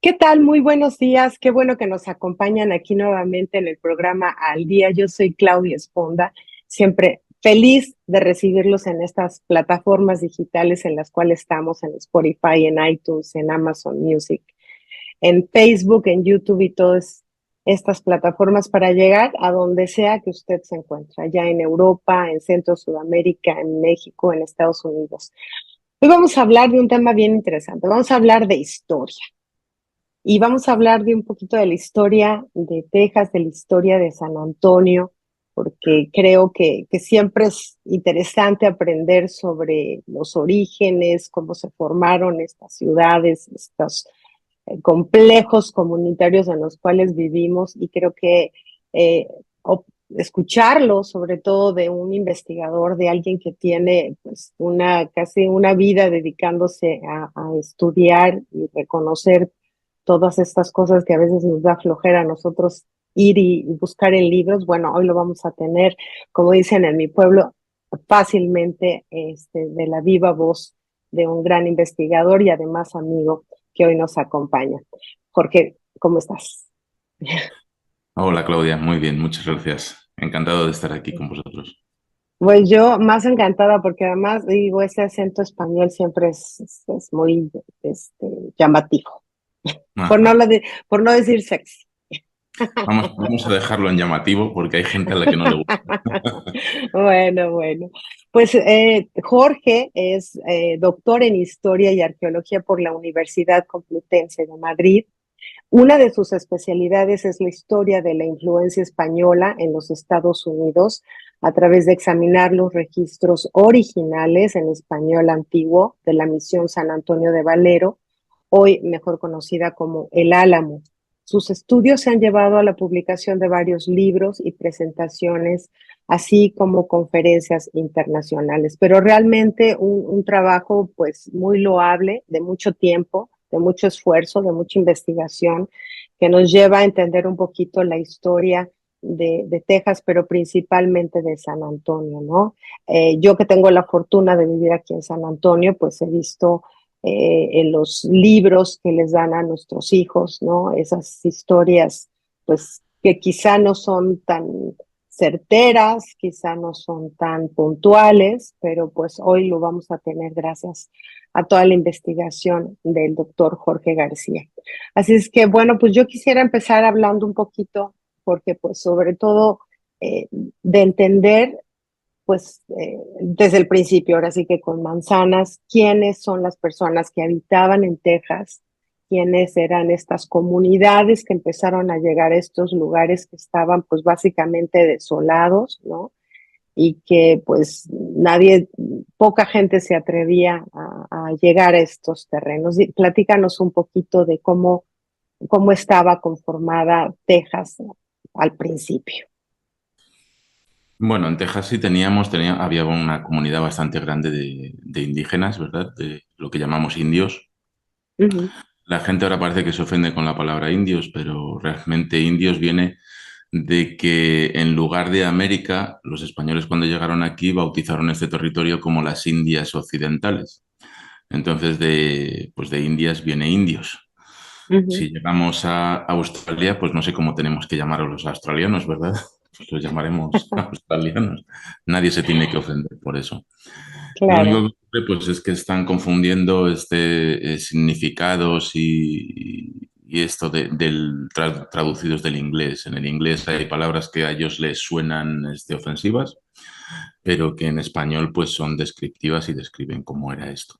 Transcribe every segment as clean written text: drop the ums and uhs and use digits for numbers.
¿Qué tal? Muy buenos días. Qué bueno que nos acompañan aquí nuevamente en el programa Al Día. Yo soy Claudia Esponda, siempre feliz de recibirlos en estas plataformas digitales en las cuales estamos, en Spotify, en iTunes, en Amazon Music, en Facebook, en YouTube y todas estas plataformas para llegar a donde sea que usted se encuentre, ya en Europa, en Centro Sudamérica, en México, en Estados Unidos. Hoy vamos a hablar de un tema bien interesante. Vamos a hablar de historia. Y vamos a hablar de un poquito de la historia de Texas, de la historia de San Antonio, porque creo que siempre es interesante aprender sobre los orígenes, cómo se formaron estas ciudades, estos complejos comunitarios en los cuales vivimos, y creo que eh, escucharlo, sobre todo de un investigador, de alguien que tiene pues casi una vida dedicándose a estudiar y reconocer todas estas cosas que a veces nos da flojera a nosotros ir y buscar en libros. Bueno, hoy lo vamos a tener, como dicen en mi pueblo, fácilmente de la viva voz de un gran investigador y además amigo que hoy nos acompaña. Jorge, ¿cómo estás? Hola Claudia, muy bien, muchas gracias. Encantado de estar aquí con vosotros. Pues yo más encantada porque además digo, ese acento español siempre es muy este, llamativo, por no, Ajá. por no decir sexy. Vamos a dejarlo en llamativo porque hay gente a la que no le gusta. Bueno. Pues Jorge es doctor en Historia y Arqueología por la Universidad Complutense de Madrid. Una de sus especialidades es la historia de la influencia española en los Estados Unidos a través de examinar los registros originales en español antiguo de la misión San Antonio de Valero, hoy mejor conocida como El Álamo. Sus estudios se han llevado a la publicación de varios libros y presentaciones, así como conferencias internacionales, pero realmente un trabajo pues muy loable, de mucho tiempo, de mucho esfuerzo, de mucha investigación, que nos lleva a entender un poquito la historia de Texas, pero principalmente de San Antonio, ¿no? Yo que tengo la fortuna de vivir aquí en San Antonio, pues he visto en los libros que les dan a nuestros hijos, ¿no? Esas historias, pues que quizá no son tan certeras, quizá no son tan puntuales, pero pues hoy lo vamos a tener gracias a toda la investigación del doctor Jorge García. Así es que, bueno, pues yo quisiera empezar hablando un poquito, porque pues sobre todo de entender pues desde el principio, ahora sí que con manzanas, quiénes son las personas que habitaban en Texas, quiénes eran estas comunidades que empezaron a llegar a estos lugares que estaban pues básicamente desolados, ¿no? Y que pues nadie, poca gente se atrevía a llegar a estos terrenos. Y platícanos un poquito de cómo estaba conformada Texas al principio. Bueno, en Texas sí había una comunidad bastante grande de indígenas, ¿verdad? De lo que llamamos indios. Ujú. La gente ahora parece que se ofende con la palabra indios, pero realmente indios viene de que en lugar de América, los españoles cuando llegaron aquí bautizaron este territorio como las Indias Occidentales. Entonces pues de Indias viene indios. Ujú. Si llegamos a Australia, pues no sé cómo tenemos que llamar a los australianos, ¿verdad? Pues los llamaremos australianos. Nadie se tiene que ofender por eso. Lo único Claro. que ocurre, pues, es que están confundiendo significados y esto traducidos del inglés. En el inglés hay palabras que a ellos les suenan ofensivas, pero que en español pues son descriptivas y describen cómo era esto.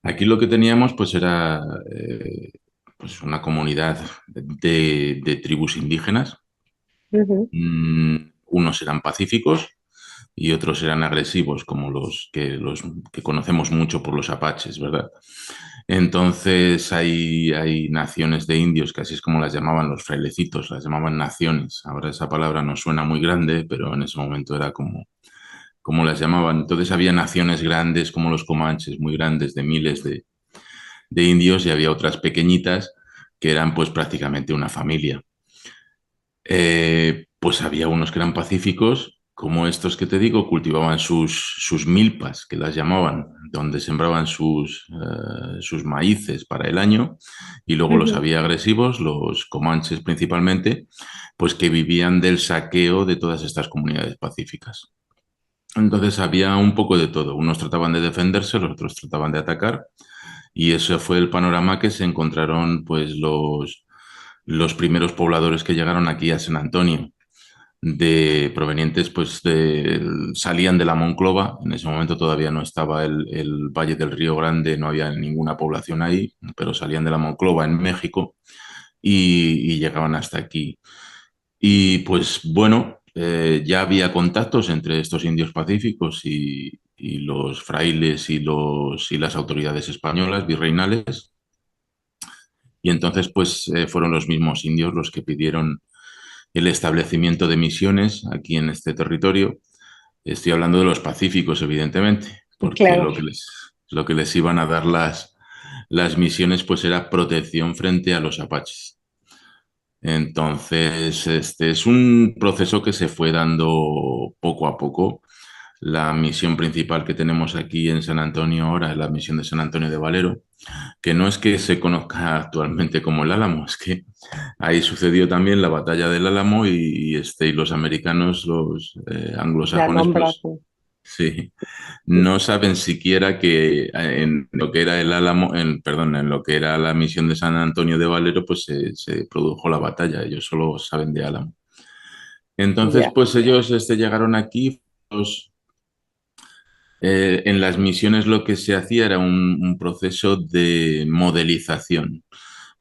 Aquí lo que teníamos pues era pues una comunidad de tribus indígenas. Ujú. Unos eran pacíficos y otros eran agresivos, como los que conocemos mucho por los apaches, ¿verdad? Entonces hay naciones de indios, que así es como las llamaban los frailecitos, las llamaban naciones. Ahora esa palabra nos suena muy grande, pero en ese momento era como las llamaban. Entonces había naciones grandes como los comanches, muy grandes, de miles de indios, y había otras pequeñitas que eran pues prácticamente una familia. Pues había unos que eran pacíficos como estos que te digo, cultivaban sus milpas, que las llamaban, donde sembraban sus maíces para el año, y luego los Ujú. había agresivos, los comanches principalmente, pues que vivían del saqueo de todas estas comunidades pacíficas. Entonces había un poco de todo. Unos trataban de defenderse, los otros trataban de atacar, y ese fue el panorama que se encontraron pues los primeros pobladores que llegaron aquí a San Antonio de provenientes, salían de la Monclova. En ese momento todavía no estaba el Valle del Río Grande, no había ninguna población ahí, pero salían de la Monclova en México y llegaban hasta aquí. Y pues bueno, ya había contactos entre estos indios pacíficos y los frailes y las autoridades españolas, virreinales, y entonces fueron los mismos indios los que pidieron el establecimiento de misiones aquí en este territorio. Estoy hablando de los pacíficos, evidentemente, porque Claro. lo que les iban a dar las misiones pues era protección frente a los apaches. Entonces, este es un proceso que se fue dando poco a poco. La misión principal que tenemos aquí en San Antonio ahora es la misión de San Antonio de Valero, que no es que se conozca actualmente como el Álamo, es que ahí sucedió también la batalla del Álamo y los americanos, los La anglosajones, pues nombraste. sí, Sí. no saben siquiera que en lo que era el Álamo, perdón, en lo que era la misión de San Antonio de Valero, pues se produjo la batalla, ellos solo saben de Álamo. Entonces, Ya. pues ellos llegaron aquí. En las misiones lo que se hacía era un proceso de modelización.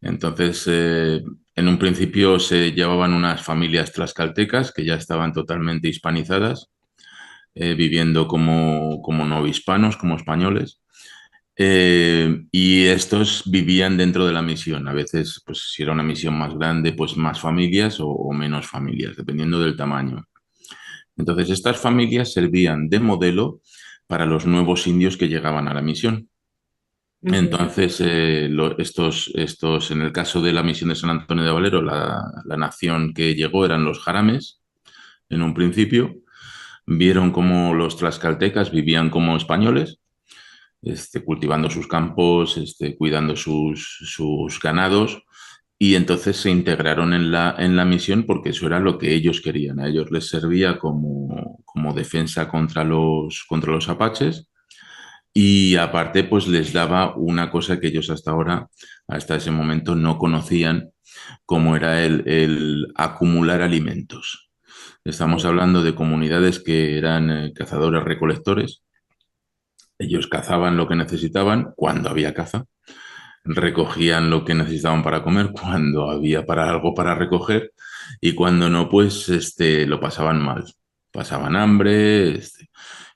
Entonces, en un principio se llevaban unas familias tlaxcaltecas que ya estaban totalmente hispanizadas, viviendo como no hispanos, como españoles. Y estos vivían dentro de la misión. A veces, pues si era una misión más grande, pues más familias o menos familias, dependiendo del tamaño. Entonces, estas familias servían de modelo para los nuevos indios que llegaban a la misión. Ujú. Entonces, en el caso de la misión de San Antonio de Valero, la nación que llegó eran los jarames en un principio. Vieron cómo los tlaxcaltecas vivían como españoles, cultivando sus campos, cuidando sus ganados, y entonces se integraron en la misión porque eso era lo que ellos querían. A ellos les servía como defensa contra los apaches, y aparte pues les daba una cosa que ellos hasta ahora, hasta ese momento, no conocían, como era el acumular alimentos. Estamos Sí. hablando de comunidades que eran cazadores-recolectores. Ellos cazaban lo que necesitaban cuando había caza, recogían lo que necesitaban para comer cuando había algo para recoger, y cuando no, pues lo pasaban mal, pasaban hambre,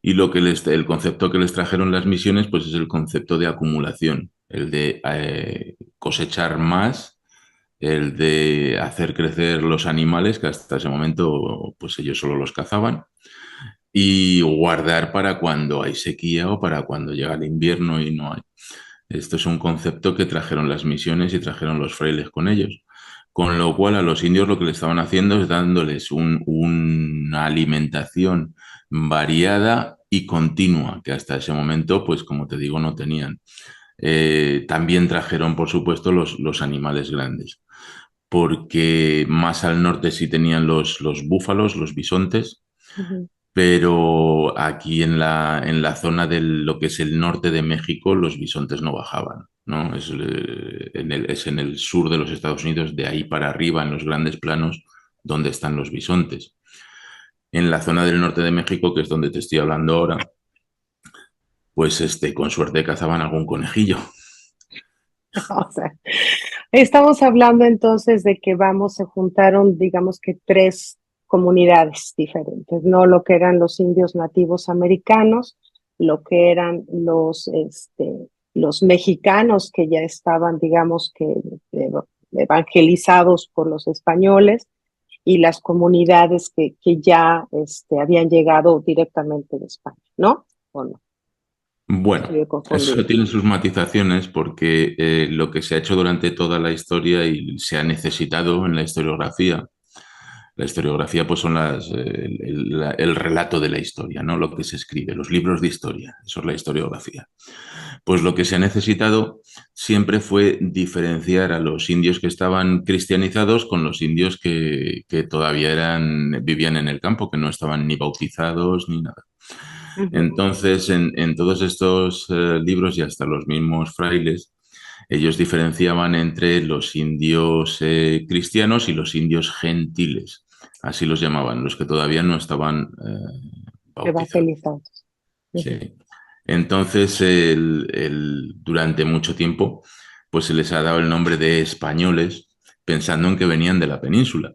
y el concepto que les trajeron las misiones, pues es el concepto de acumulación, el de cosechar más, el de hacer crecer los animales, que hasta ese momento pues ellos solo los cazaban, y guardar para cuando hay sequía o para cuando llega el invierno y no hay. Esto es un concepto que trajeron las misiones y trajeron los frailes con ellos. Con lo cual a los indios lo que le estaban haciendo es dándoles una alimentación variada y continua, que hasta ese momento, pues como te digo, no tenían. También trajeron, por supuesto, los animales grandes, porque más al norte sí tenían los búfalos, los bisontes, Ujú. pero aquí en la zona de lo que es el norte de México, los bisontes no bajaban, ¿no? Es en el sur de los Estados Unidos, de ahí para arriba, en los grandes planos, donde están los bisontes. En la zona del norte de México, que es donde te estoy hablando ahora, pues con suerte cazaban algún conejillo. O sea, estamos hablando entonces de que se juntaron, digamos que tres comunidades diferentes, ¿no? Lo que eran los indios nativos americanos, lo que eran los mexicanos que ya estaban, digamos que eh, evangelizados por los españoles, y las comunidades que ya habían llegado directamente de España, ¿no? ¿O no? Bueno, Estoy eso confundida. tiene sus matizaciones porque lo que se ha hecho durante toda la historia y se ha necesitado en la historiografía La historiografía pues son el relato de la historia, ¿no? Lo que se escribe, los libros de historia, eso es la historiografía. Pues lo que se ha necesitado siempre fue diferenciar a los indios que estaban cristianizados con los indios que todavía vivían en el campo, que no estaban ni bautizados ni nada. Ujú. Entonces, en todos estos libros y hasta los mismos frailes, ellos diferenciaban entre los indios cristianos y los indios gentiles, así los llamaban, los que todavía no estaban bautizados. Evangelizados. Ujú. Sí. Entonces, durante mucho tiempo, pues se les ha dado el nombre de españoles, pensando en que venían de la península.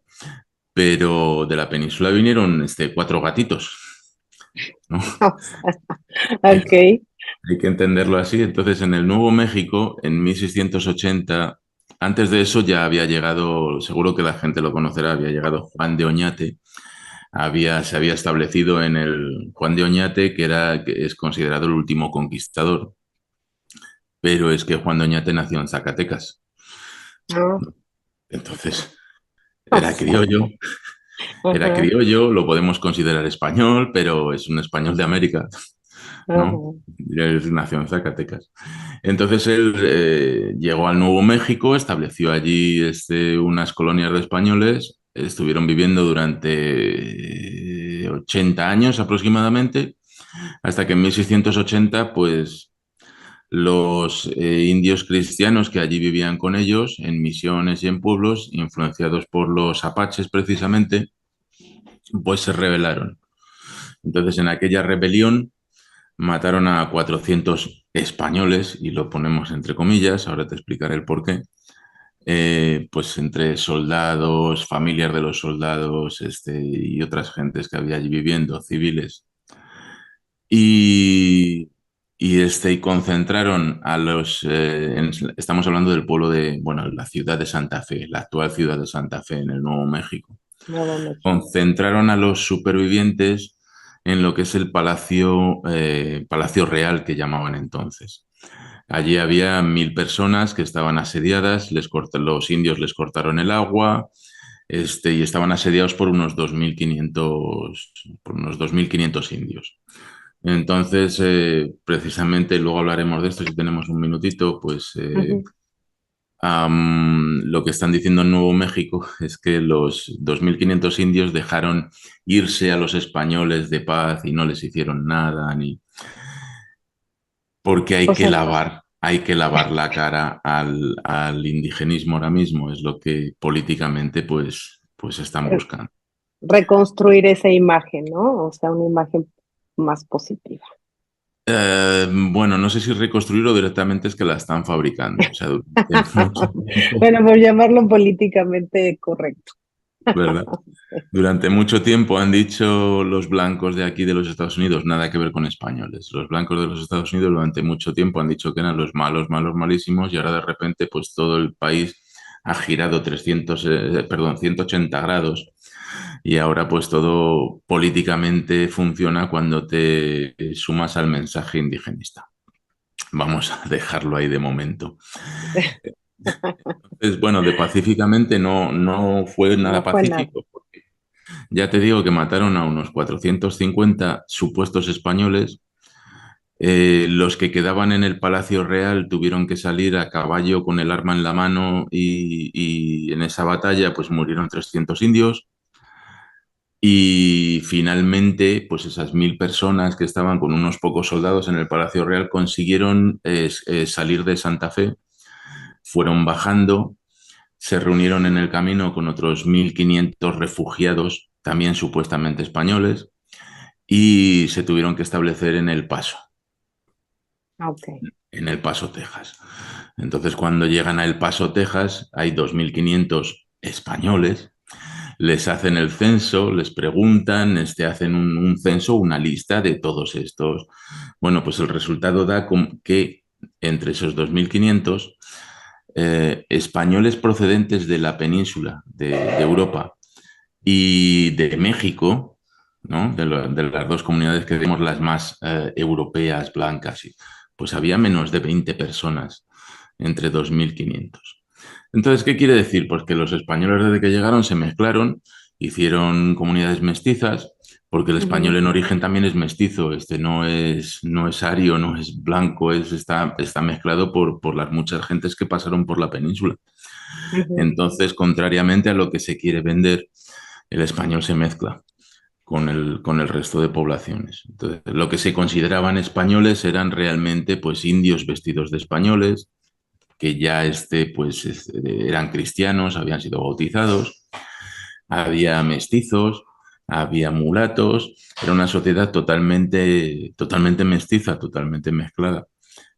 Pero de la península vinieron cuatro gatitos, ¿no? Ok. Hay que entenderlo así. Entonces, en el Nuevo México, en 1680, antes de eso ya había llegado, seguro que la gente lo conocerá, había llegado Juan de Oñate. Se había establecido en el Juan de Oñate, que es considerado el último conquistador, pero es que Juan de Oñate nació en Zacatecas. Ah, Entonces, o era sea, criollo, era ajá, criollo, lo podemos considerar español, pero es un español de América, ¿no? ajá. Él nació en Zacatecas. Entonces él llegó al Nuevo México, estableció allí unas colonias de españoles, estuvieron viviendo durante 80 años aproximadamente, hasta que en 1680, pues los indios cristianos que allí vivían con ellos, en misiones y en pueblos, influenciados por los apaches precisamente, pues se rebelaron. Entonces en aquella rebelión mataron a 400 españoles, y lo ponemos entre comillas, ahora te explicaré el porqué, pues entre soldados, familias de los soldados, y otras gentes que había allí viviendo, civiles. Y, y concentraron a estamos hablando del pueblo bueno, la ciudad de Santa Fe, la actual ciudad de Santa Fe en el Nuevo México. Nuevo México. Concentraron a los supervivientes en lo que es el Palacio Real que llamaban entonces. Allí había 1000 personas que estaban asediadas, los indios les cortaron el agua, y estaban asediados por unos 2500 indios. Entonces, precisamente, luego hablaremos de esto si tenemos un minutito, pues Ujú. lo que están diciendo en Nuevo México es que los 2500 indios dejaron irse a los españoles de paz y no les hicieron nada, porque O sea, hay que lavar la cara al indigenismo ahora mismo, es lo que políticamente pues están eh, buscando. reconstruir esa imagen, ¿no? O sea, una imagen más positiva. Bueno, no sé si reconstruirlo directamente, es que la están fabricando. O sea, durante mucho tiempo, Bueno, por llamarlo políticamente correcto. ¿verdad? Durante mucho tiempo han dicho los blancos de aquí de los Estados Unidos, nada que ver con españoles. Los blancos de los Estados Unidos durante mucho tiempo han dicho que eran los malos, malos, malísimos, y ahora de repente pues todo el país ha girado 180 grados, y ahora pues todo políticamente funciona cuando te sumas al mensaje indigenista. Vamos a dejarlo ahí de momento. Entonces, bueno, de pacíficamente no fue nada No fue nada. pacífico. Ya te digo que mataron a unos 450 supuestos españoles. Los que quedaban en el Palacio Real tuvieron que salir a caballo con el arma en la mano, y en esa batalla pues murieron 300 indios. Y finalmente, pues esas 1000 personas que estaban con unos pocos soldados en el Palacio Real consiguieron salir de Santa Fe, fueron bajando, se reunieron en el camino con otros 1500 refugiados, también supuestamente españoles, y se tuvieron que establecer Ok. en El Paso, Texas. Entonces, cuando llegan a El Paso, Texas, hay 2500 españoles, les hacen el censo, les preguntan, hacen un censo, una lista de todos estos. Bueno, pues el resultado da que entre esos 2500 españoles procedentes de la península de Europa y de México, ¿no? De las dos comunidades que vemos las más europeas, blancas, pues había menos de 20 personas entre 2500. Entonces, ¿qué quiere decir? Pues que los españoles desde que llegaron se mezclaron hicieron comunidades mestizas, porque el español Ujú, en origen también es mestizo, no es ario, no es blanco, está mezclado por las muchas gentes que pasaron por la península. ujú. Entonces, contrariamente a lo que se quiere vender, el español se mezcla con el resto de poblaciones. Entonces, lo que se consideraban españoles eran realmente pues indios vestidos de españoles, que ya eran cristianos, habían sido bautizados, había mestizos, había mulatos, era una sociedad totalmente, totalmente mestiza, totalmente mezclada.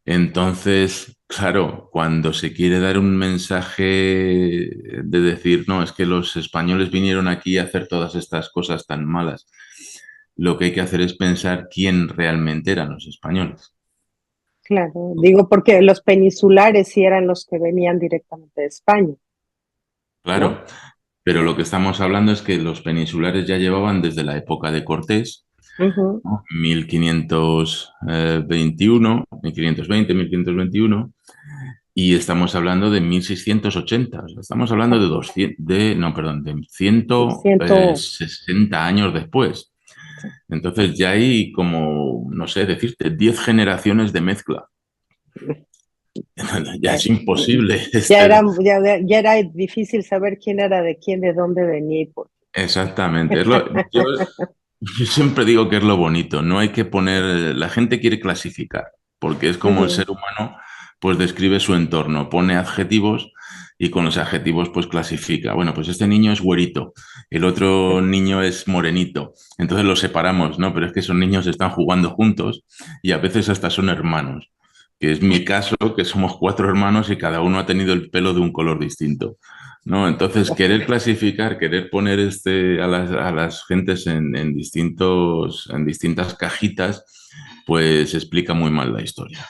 Entonces, claro, cuando se quiere dar un mensaje de decir, no, es que los españoles vinieron aquí a hacer todas estas cosas tan malas, lo que hay que hacer es pensar quién realmente eran los españoles. Claro, digo porque los peninsulares sí eran los que venían directamente de España, ¿no? Claro, pero lo que estamos hablando es que los peninsulares ya llevaban desde la época de Cortés, Ujú. ¿no? 1521, 1520, 1521, y estamos hablando de 1680. O sea, estamos hablando de Ok. 200, no, perdón, de Siento, 160 años después. sí. Entonces ya hay como, no sé, decirte, 10 generaciones de mezcla. Ya Ya, es imposible. ya era difícil saber quién era de quién, de dónde venía y por Exactamente. Yo siempre digo que es lo bonito. No hay que poner, la gente quiere clasificar, porque es como el Ujú. ser humano, pues describe su entorno, pone adjetivos y con los adjetivos pues clasifica. Bueno, pues este niño es güerito, el otro niño es morenito. Entonces los separamos, ¿no? Pero es que esos niños están jugando juntos y a veces hasta son hermanos, que es mi caso, que somos cuatro hermanos y cada uno ha tenido el pelo de un color distinto. ¿No? Entonces, querer clasificar, querer poner a las gentes en distintas cajitas, pues explica muy mal la historia.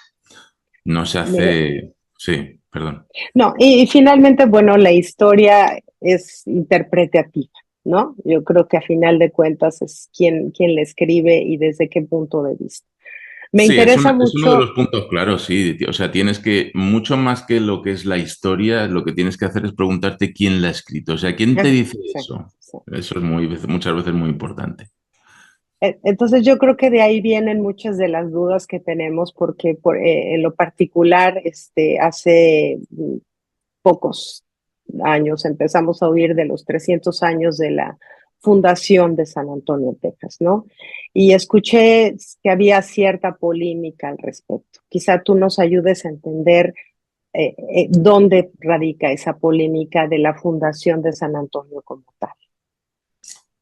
No se Mire, hace. Sí, perdón. no, y finalmente, bueno, la historia es interpretativa, ¿no? Yo creo que a final de cuentas es quién la escribe y desde qué punto de vista. Me Sí, es, interesa es uno de los mucho. puntos claros, sí. O sea, tienes que, mucho más que lo que es la historia, lo que tienes que hacer es preguntarte quién la ha escrito. O sea, ¿quién te Ah, dice sí, eso? sí. Eso es muchas veces muy importante. Entonces yo creo que de ahí vienen muchas de las dudas que tenemos porque en lo particular, hace pocos años empezamos a oír de los 300 años de la fundación de San Antonio, Texas, ¿no? Y escuché que había cierta polémica al respecto. Quizá tú nos ayudes a entender dónde radica esa polémica de la fundación de San Antonio como tal.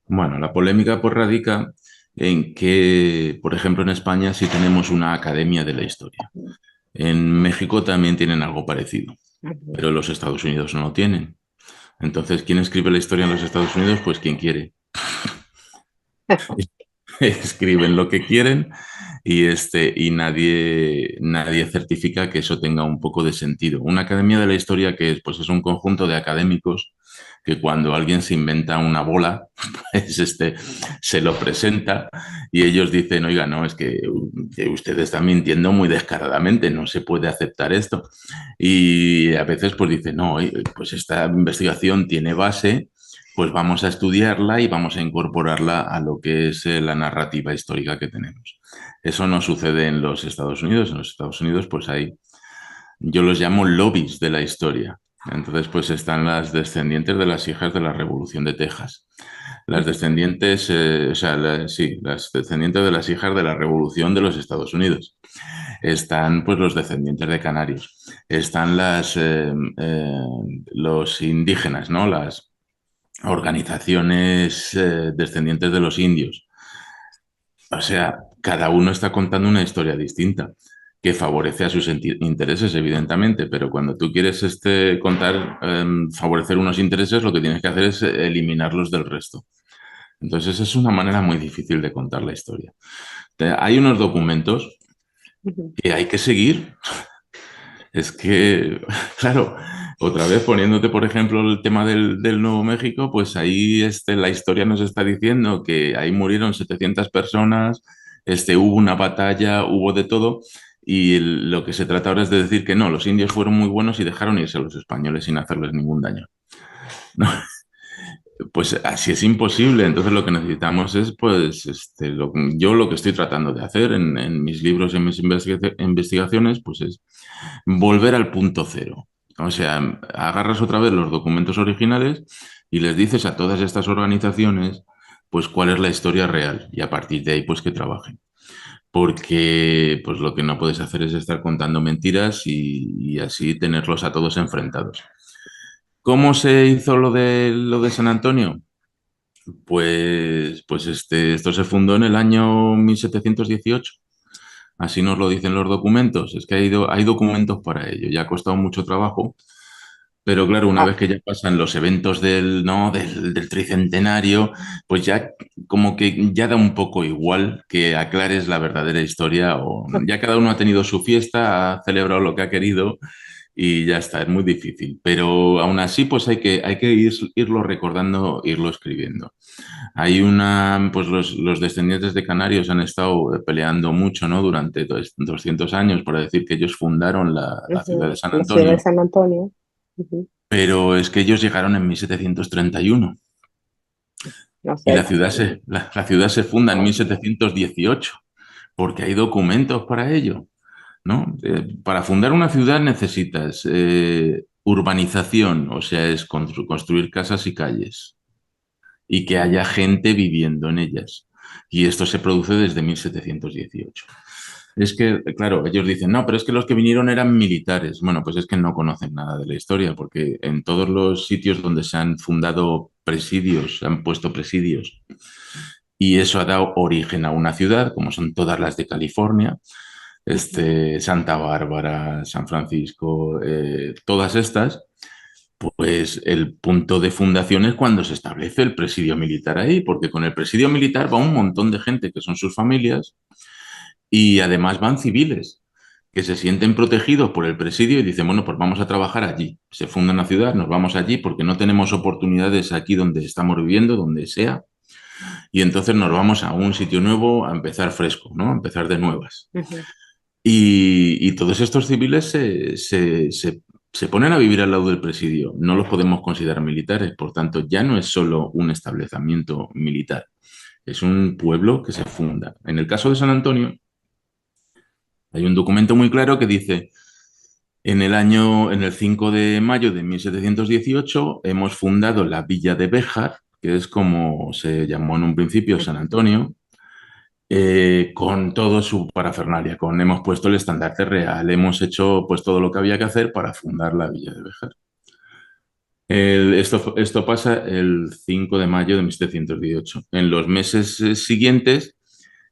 Bueno, la polémica pues radica en que, por ejemplo, en España sí tenemos una academia de la historia. En México también tienen algo parecido, Ujú. pero los Estados Unidos no lo tienen. Entonces, ¿quién escribe la historia en los Estados Unidos? Pues quien quiere. Escriben lo que quieren y nadie certifica que eso tenga un poco de sentido. Una academia de la historia que es, pues es un conjunto de académicos que cuando alguien se inventa una bola, pues se lo presenta y ellos dicen, oiga, no, es que usted está mintiendo muy descaradamente, no se puede aceptar esto. Y a veces pues dicen, no, pues esta investigación tiene base, pues vamos a estudiarla y vamos a incorporarla a lo que es la narrativa histórica que tenemos. Eso no sucede en los Estados Unidos. En los Estados Unidos, pues yo los llamo lobbies de la historia. Entonces, pues están las descendientes de las hijas de la Revolución de Texas. Las Ujú. descendientes, o sea, sí, las descendientes de las hijas de la Revolución de los Estados Unidos. Están, pues, los descendientes de Canarios. Están los indígenas, ¿no? Las organizaciones descendientes de los indios. O sea, cada uno está contando una historia distinta que favorece a sus intereses, evidentemente, pero cuando tú quieres contar, favorecer unos intereses, lo que tienes que hacer es eliminarlos del resto. Entonces, es una manera muy difícil de contar la historia. Hay unos documentos Ujú. que hay que seguir. Es que, claro, otra vez poniéndote, por ejemplo, el tema del Nuevo México, pues ahí la historia nos está diciendo que ahí murieron 700 personas, hubo una batalla, hubo de todo, y lo que se trata ahora es de decir que no, los indios fueron muy buenos y dejaron irse a los españoles sin hacerles ningún daño. ¿No? Pues así es imposible. Entonces lo que necesitamos es, pues, yo lo que estoy tratando de hacer en mis libros, en mis investigaciones, pues es volver al punto cero. O sea, agarras otra vez los documentos originales y les dices a todas estas organizaciones, pues, cuál es la historia real y a partir de ahí, pues, que trabajen. Porque, pues, lo que no puedes hacer es estar contando mentiras y así tenerlos a todos enfrentados. ¿Cómo se hizo lo de San Antonio? Pues esto se fundó en el año 1718. Así nos lo dicen los documentos. Es que hay documentos para ello. Ya ha costado mucho trabajo, pero claro, una Ah, vez que ya pasan los eventos ¿no? del tricentenario, pues ya como que ya da un poco igual que aclares la verdadera historia o ya cada uno ha tenido su fiesta, ha celebrado lo que ha querido y ya está, es muy difícil. Pero aún así, pues hay que irlo recordando, irlo escribiendo. Hay pues los descendientes de Canarios han estado peleando mucho, ¿no? Durante 200 años para decir que ellos fundaron la ciudad de ujú, San la ciudad de Antonio, San Antonio. Ujú. pero es que ellos llegaron en 1731 No y sé. la ciudad se funda en 1718 porque hay documentos para ello, ¿no? Para fundar una ciudad necesitas urbanización, o sea, es construir casas y calles y que haya gente viviendo en ellas. Y esto se produce desde 1718. Es que, claro, ellos dicen, no, pero es que los que vinieron eran militares. Bueno, pues es que no conocen nada de la historia, porque en todos los sitios donde se han fundado presidios, se han puesto presidios, y eso ha dado origen a una ciudad, como son todas las de California, Ujú, Santa Bárbara, San Francisco, todas estas, pues el punto de fundación es cuando se establece el presidio militar ahí, porque con el presidio militar va un montón de gente que son sus familias y además van civiles que se sienten protegidos por el presidio y dicen, bueno, pues vamos a trabajar allí. Se funda una ciudad, nos vamos allí porque no tenemos oportunidades aquí donde estamos viviendo, donde sea, y entonces nos vamos a un sitio nuevo a empezar fresco, ¿no? A empezar de nuevas. ujú. Y todos estos civiles se ponen a vivir al lado del presidio. No los podemos considerar militares, por tanto, ya no es solo un establecimiento militar, es un pueblo que se funda. En el caso de San Antonio, hay un documento muy claro que dice, en el 5 de mayo de 1718 hemos fundado la villa de Béjar, que es como se llamó en un principio San Antonio, con todo su parafernalia, hemos puesto el estandarte real, hemos hecho pues todo lo que había que hacer para fundar la villa de Béjar. Esto pasa el 5 de mayo de 1718. En los meses siguientes,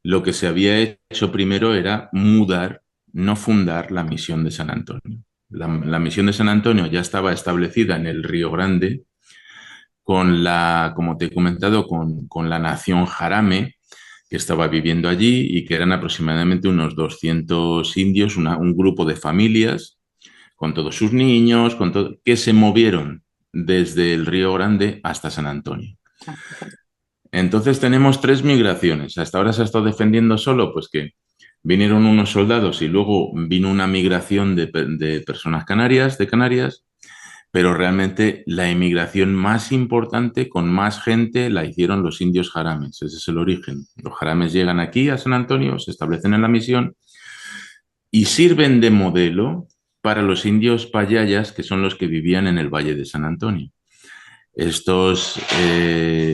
lo que se había hecho primero era mudar, no fundar la misión de San Antonio. La misión de San Antonio ya estaba establecida en el Río Grande como te he comentado, con la nación Jarame, que estaba viviendo allí y que eran aproximadamente unos 200 indios, un grupo de familias con todos sus niños, que se movieron desde el Río Grande hasta San Antonio. Entonces tenemos tres migraciones. Hasta ahora se ha estado defendiendo solo, pues que vinieron unos soldados y luego vino una migración de personas canarias, de Canarias, pero realmente la emigración más importante, con más gente, la hicieron los indios jarames. Ese es el origen. Los jarames llegan aquí a San Antonio, se establecen en la misión y sirven de modelo para los indios payayas, que son los que vivían en el Valle de San Antonio. Estos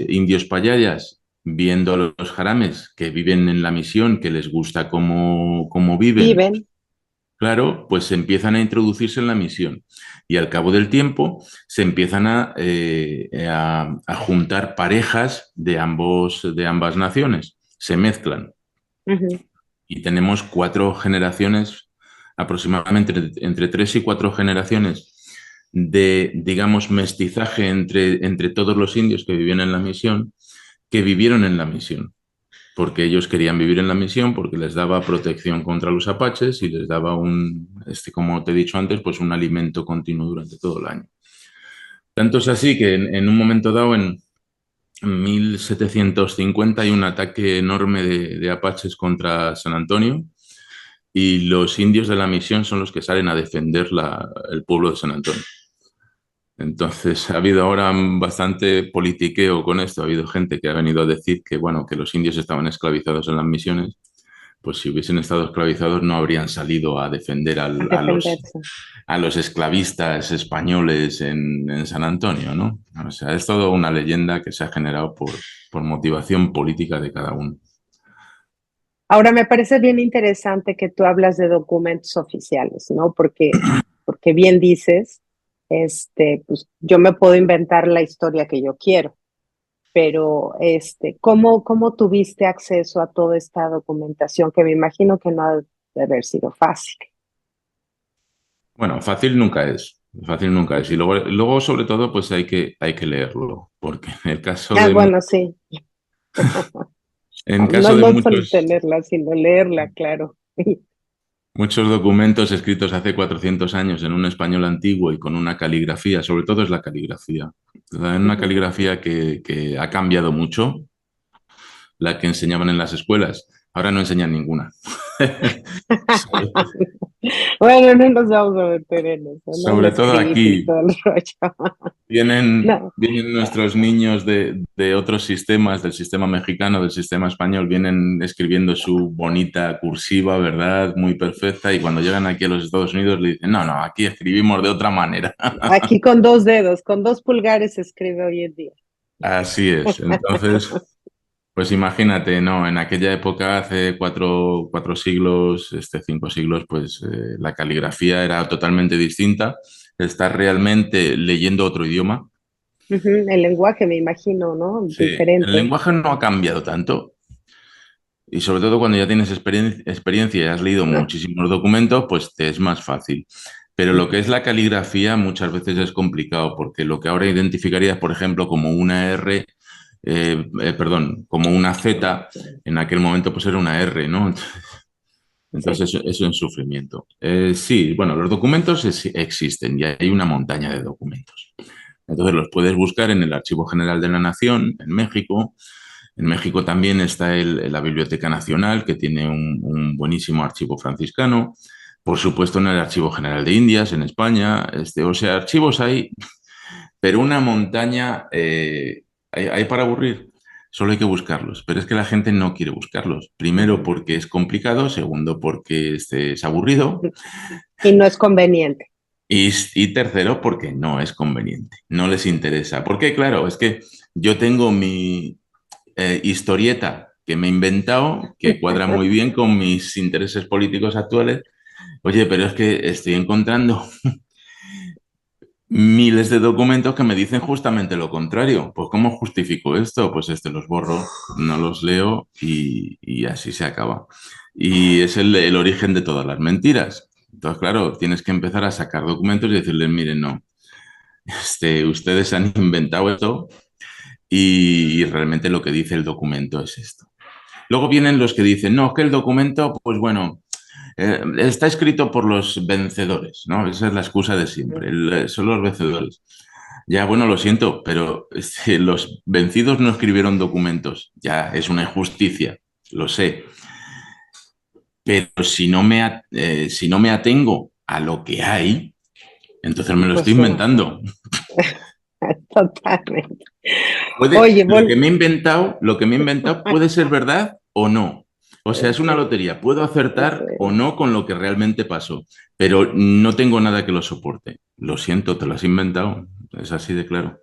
indios payayas, viendo a los jarames que viven en la misión, que les gusta cómo viven, Viven. claro, pues se empiezan a introducirse en la misión y al cabo del tiempo se empiezan a juntar parejas de ambas naciones, se mezclan Ujú. y tenemos 4 generaciones, aproximadamente entre 3 y 4 generaciones de, digamos, mestizaje entre todos los indios que vivían en la misión, que vivieron en la misión porque ellos querían vivir en la misión, porque les daba protección contra los apaches y les daba como te he dicho antes, pues un alimento continuo durante todo el año. Tanto es así que en un momento dado, en 1750, hay un ataque enorme de apaches contra San Antonio y los indios de la misión son los que salen a defender el pueblo de San Antonio. Entonces, ha habido ahora bastante politiqueo con esto. Ha habido gente que ha venido a decir que, bueno, que los indios estaban esclavizados en las misiones. Pues si hubiesen estado esclavizados no habrían salido a defender a defenderse. a los esclavistas españoles en San Antonio, ¿no? O sea, es todo una leyenda que se ha generado por motivación política de cada uno. Ahora, me parece bien interesante que tú hablas de documentos oficiales, ¿no? Porque bien dices, pues yo me puedo inventar la historia que yo quiero, pero ¿cómo tuviste acceso a toda esta documentación que me imagino que no ha de haber sido fácil? Bueno, fácil nunca es. Fácil nunca es. Y luego sobre todo, pues hay que leerlo, porque en el caso Ah, de, bueno, sí, en no, caso de no solo tenerla, sino leerla, claro. muchos documentos escritos hace 400 años en un español antiguo y con una caligrafía, sobre todo es la caligrafía, una caligrafía que ha cambiado mucho, la que enseñaban en las escuelas. Ahora no enseñan ninguna. Sobre, Bueno, no nos vamos a meter en eso, ¿no? El sobre todo script y aquí todo el rollo. No, vienen nuestros niños de otros sistemas, del sistema mexicano, del sistema español, vienen escribiendo su bonita cursiva, ¿verdad? Muy perfecta, y cuando llegan aquí a los Estados Unidos le dicen, no, no, aquí escribimos de otra manera. aquí con dos dedos, con dos pulgares se escribe hoy en día. Así es. Entonces, pues imagínate, ¿no? En aquella época, hace cuatro siglos, 5 siglos, pues la caligrafía era totalmente distinta. Estás realmente leyendo otro idioma. Ujú, el lenguaje, me imagino, ¿no? Sí, el Diferente. lenguaje no ha cambiado tanto. Y sobre todo cuando ya tienes experiencia y has leído muchísimos documentos, pues te es más fácil. Pero lo que es la caligrafía muchas veces es complicado, porque lo que ahora identificarías, por ejemplo, como una R, perdón, como una Z, en aquel momento pues era una R, ¿no? Sí. Entonces eso es sufrimiento. Sí, bueno, los documentos existen y hay una montaña de documentos. Entonces los puedes buscar en el Archivo General de la Nación, en México. En México también está la Biblioteca Nacional, que tiene un buenísimo archivo franciscano. Por supuesto, en el Archivo General de Indias, en España. O sea, archivos hay, pero una montaña hay para aburrir. Solo hay que buscarlos. Pero es que la gente no quiere buscarlos. Primero porque es complicado, segundo porque es aburrido Y no es conveniente. y tercero porque no es conveniente. No les interesa. Porque claro, es que yo tengo mi historieta que me he inventado, que cuadra muy bien con mis intereses políticos actuales. Oye, pero es que estoy encontrando miles de documentos que me dicen justamente lo contrario. Pues ¿cómo justifico esto? Pues los borro, no los leo y así se acaba. Y es el origen de todas las mentiras. Entonces, claro, tienes que empezar a sacar documentos y decirles, miren, no, ustedes han inventado esto y realmente lo que dice el documento es esto. Luego vienen los que dicen, no, es que el documento, pues bueno, está escrito por los vencedores, ¿no? Esa es la excusa de siempre, son los vencedores. Ya, bueno, lo siento, pero los vencidos no escribieron documentos, ya es una injusticia, lo sé, pero si no me atengo a lo que hay, entonces me lo estoy Pues inventando. totalmente. Puede, Oye, lo que me he inventado puede ser verdad o no. O sea, es una sí, lotería. Puedo acertar o sí. no con lo que realmente pasó, pero no tengo nada que lo soporte. Lo siento, te lo has inventado. Es así de claro.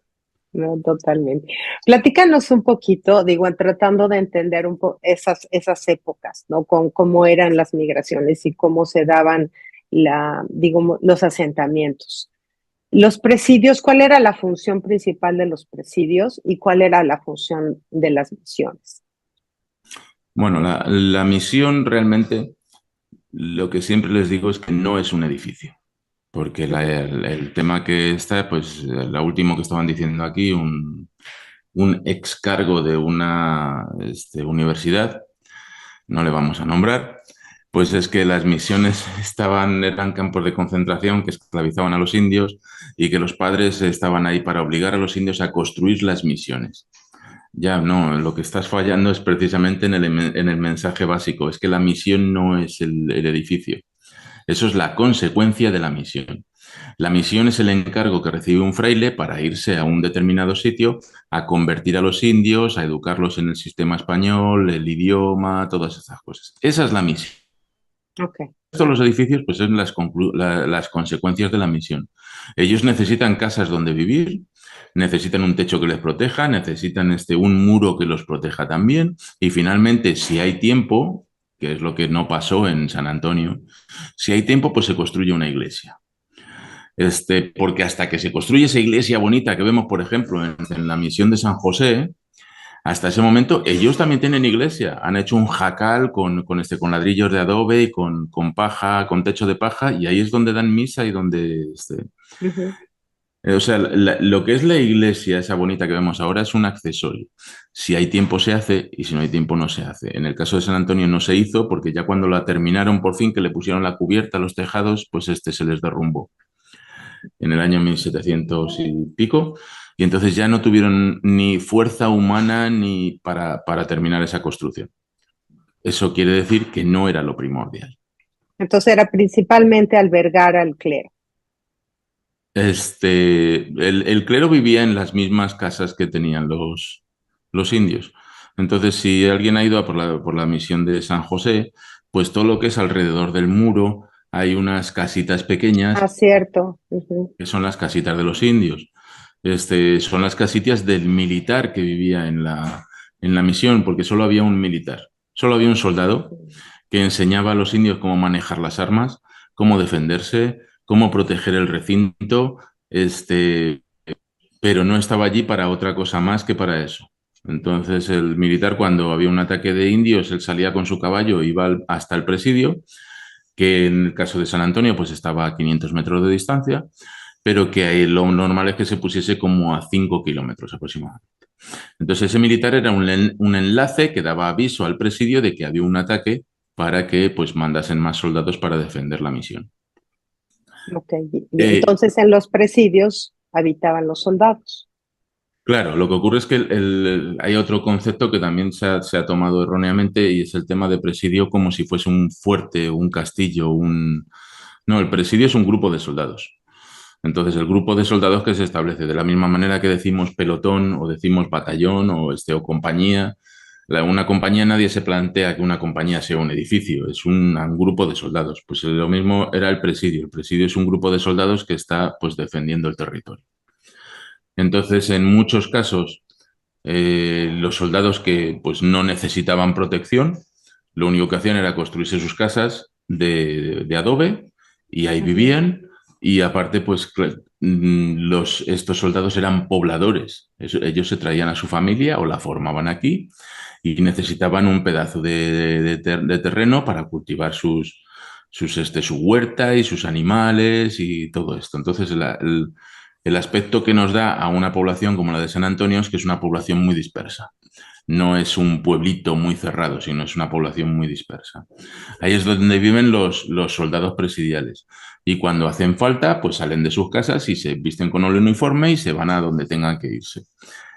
No, totalmente. Platícanos un poquito, digo, tratando de entender un poco esas épocas, ¿no? Con cómo eran las migraciones y cómo se daban digo, los asentamientos. Los presidios, ¿cuál era la función principal de los presidios y cuál era la función de las misiones? Bueno, la misión realmente, lo que siempre les digo es que no es un edificio, porque Ujú. el tema que está, pues, la último que estaban diciendo aquí, un ex cargo de una universidad, no le vamos a nombrar, pues es que las misiones eran campos de concentración que esclavizaban a los indios y que los padres estaban ahí para obligar a los indios a construir las misiones. Ya, no, lo que estás fallando es precisamente en el mensaje básico, es que la misión no es el edificio, eso es la consecuencia de la misión. La misión es el encargo que recibe un fraile para irse a un determinado sitio a convertir a los indios, a educarlos en el sistema español, el idioma, todas esas cosas. Esa es la misión. Ok. Estos los edificios, pues son las consecuencias de la misión. Ellos necesitan casas donde vivir, necesitan un techo que les proteja, necesitan un muro que los proteja también, y finalmente, si hay tiempo, que es lo que no pasó en San Antonio, si hay tiempo, pues se construye una iglesia. Porque hasta que se construye esa iglesia bonita que vemos, por ejemplo, en la misión de San José, hasta ese momento ellos también tienen iglesia. Han hecho un jacal con ladrillos de adobe y con paja, con techo de paja, y ahí es donde dan misa y donde... Ujú. O sea, lo que es la iglesia, esa bonita que vemos ahora, es un accesorio. Si hay tiempo se hace y si no hay tiempo no se hace. En el caso de San Antonio no se hizo porque ya cuando la terminaron por fin, que le pusieron la cubierta a los tejados, pues se les derrumbó en el año 1700 y pico, y entonces ya no tuvieron ni fuerza humana ni para terminar esa construcción. Eso quiere decir que no era lo primordial. Entonces era principalmente albergar al clero. El clero vivía en las mismas casas que tenían los indios. Entonces, si alguien ha ido por la misión de San José, pues todo lo que es alrededor del muro, hay unas casitas Ah, pequeñas cierto. Ujú. que son las casitas de los indios. Son las casitas del militar que vivía en la misión, porque solo había un militar, solo había un soldado que enseñaba a los indios cómo manejar las armas, cómo defenderse, cómo proteger el recinto, pero no estaba allí para otra cosa más que para eso. Entonces el militar cuando había un ataque de indios, él salía con su caballo, iba hasta el presidio, que en el caso de San Antonio pues estaba a 500 metros de distancia, pero que lo normal es que se pusiese como a 5 kilómetros aproximadamente. Entonces ese militar era un enlace que daba aviso al presidio de que había un ataque para que pues mandasen más soldados para defender la misión. Ok. Y Eh, entonces en los presidios habitaban los soldados. claro, lo que ocurre es que hay otro concepto que también se ha tomado erróneamente y es el tema de presidio como si fuese un fuerte, un castillo, un... No, el presidio es un grupo de soldados. Entonces, el grupo de soldados que se establece, de la misma manera que decimos pelotón o decimos batallón o compañía, una compañía nadie se plantea que una compañía sea un edificio, es un grupo de soldados. Pues lo mismo era el presidio. El presidio es un grupo de soldados que está pues defendiendo el territorio. Entonces, en muchos casos, los soldados que pues no necesitaban protección, lo único que hacían era construirse sus casas de adobe y ahí Ujú. vivían. Y aparte, pues estos soldados eran pobladores. Ellos se traían a su familia o la formaban aquí y necesitaban un pedazo de terreno para cultivar su huerta y sus animales y todo esto. Entonces, el aspecto que nos da a una población como la de San Antonio es que es una población muy dispersa. No es un pueblito muy cerrado, sino es una población muy dispersa. Ahí es donde viven los soldados presidiales. Y cuando hacen falta, pues salen de sus casas y se visten con el uniforme y se van a donde tengan que irse.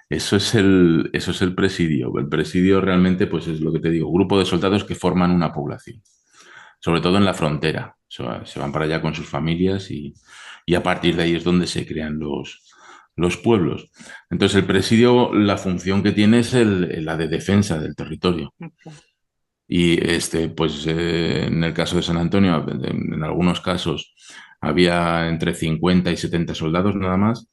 Eso es el presidio. El presidio realmente, pues es lo que te digo, grupo de soldados que forman una población, sobre todo en la frontera. O sea, se van para allá con sus familias y a partir de ahí es donde se crean los pueblos. Entonces, el presidio, la función que tiene es la de defensa del territorio. Ok. Y pues en el caso de San Antonio, en algunos casos, había entre 50 y 70 soldados nada más,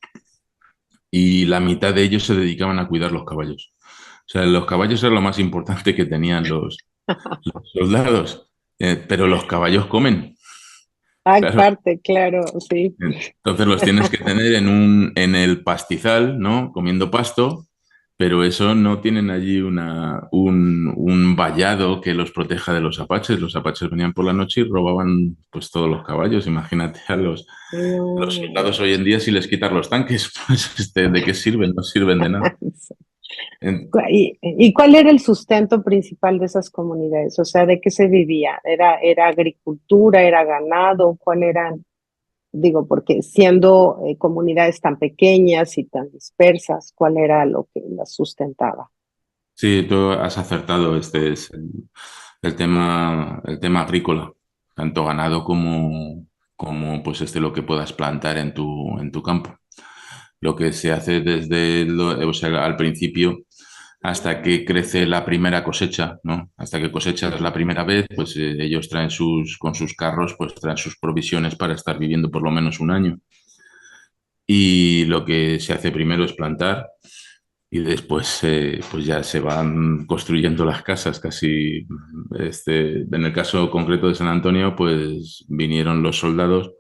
y la mitad de ellos se dedicaban a cuidar los caballos. O sea, los caballos era lo más importante que tenían los soldados. Pero los caballos comen, Ah, claro. parte, claro, sí. Entonces los tienes que tener en el pastizal, ¿no? Comiendo pasto, pero eso no tienen allí un vallado que los proteja de los apaches. Los apaches venían por la noche y robaban pues todos los caballos. Imagínate los No. soldados hoy en día si les quitas los tanques, pues ¿de qué sirven? No sirven de nada. En- ¿Y cuál era el sustento principal de esas comunidades? O sea, ¿de qué se vivía? ¿Era agricultura, era ganado? ¿Cuál eran? Digo, porque siendo comunidades tan pequeñas y tan dispersas, ¿cuál era lo que las sustentaba? sí, tú has acertado. Este es el tema agrícola, tanto ganado como... como pues lo que puedas plantar en tu campo. Lo que se hace o sea, al principio, hasta que crece la primera cosecha, ¿no? Hasta que cosechas la primera vez, pues ellos traen con sus carros, pues traen sus provisiones para estar viviendo por lo menos un año. Y lo que se hace primero es plantar y después pues ya se van construyendo las casas casi. En el caso concreto de San Antonio, pues vinieron los soldados.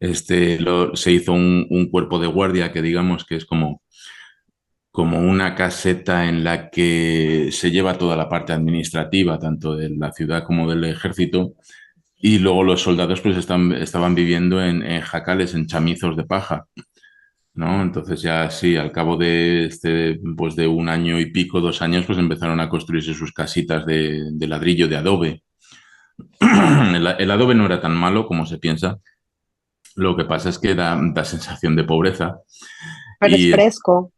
Se hizo un cuerpo de guardia que digamos que es como una caseta en la que se lleva toda la parte administrativa, tanto de la ciudad como del ejército, y luego los soldados pues estaban viviendo en jacales, en chamizos de paja, ¿no? Entonces ya sí, al cabo de pues de un año y pico, 2 años, pues empezaron a construirse sus casitas de ladrillo, de adobe. El adobe no era tan malo como se piensa. Lo que pasa es que da sensación de pobreza. Pero es Y fresco,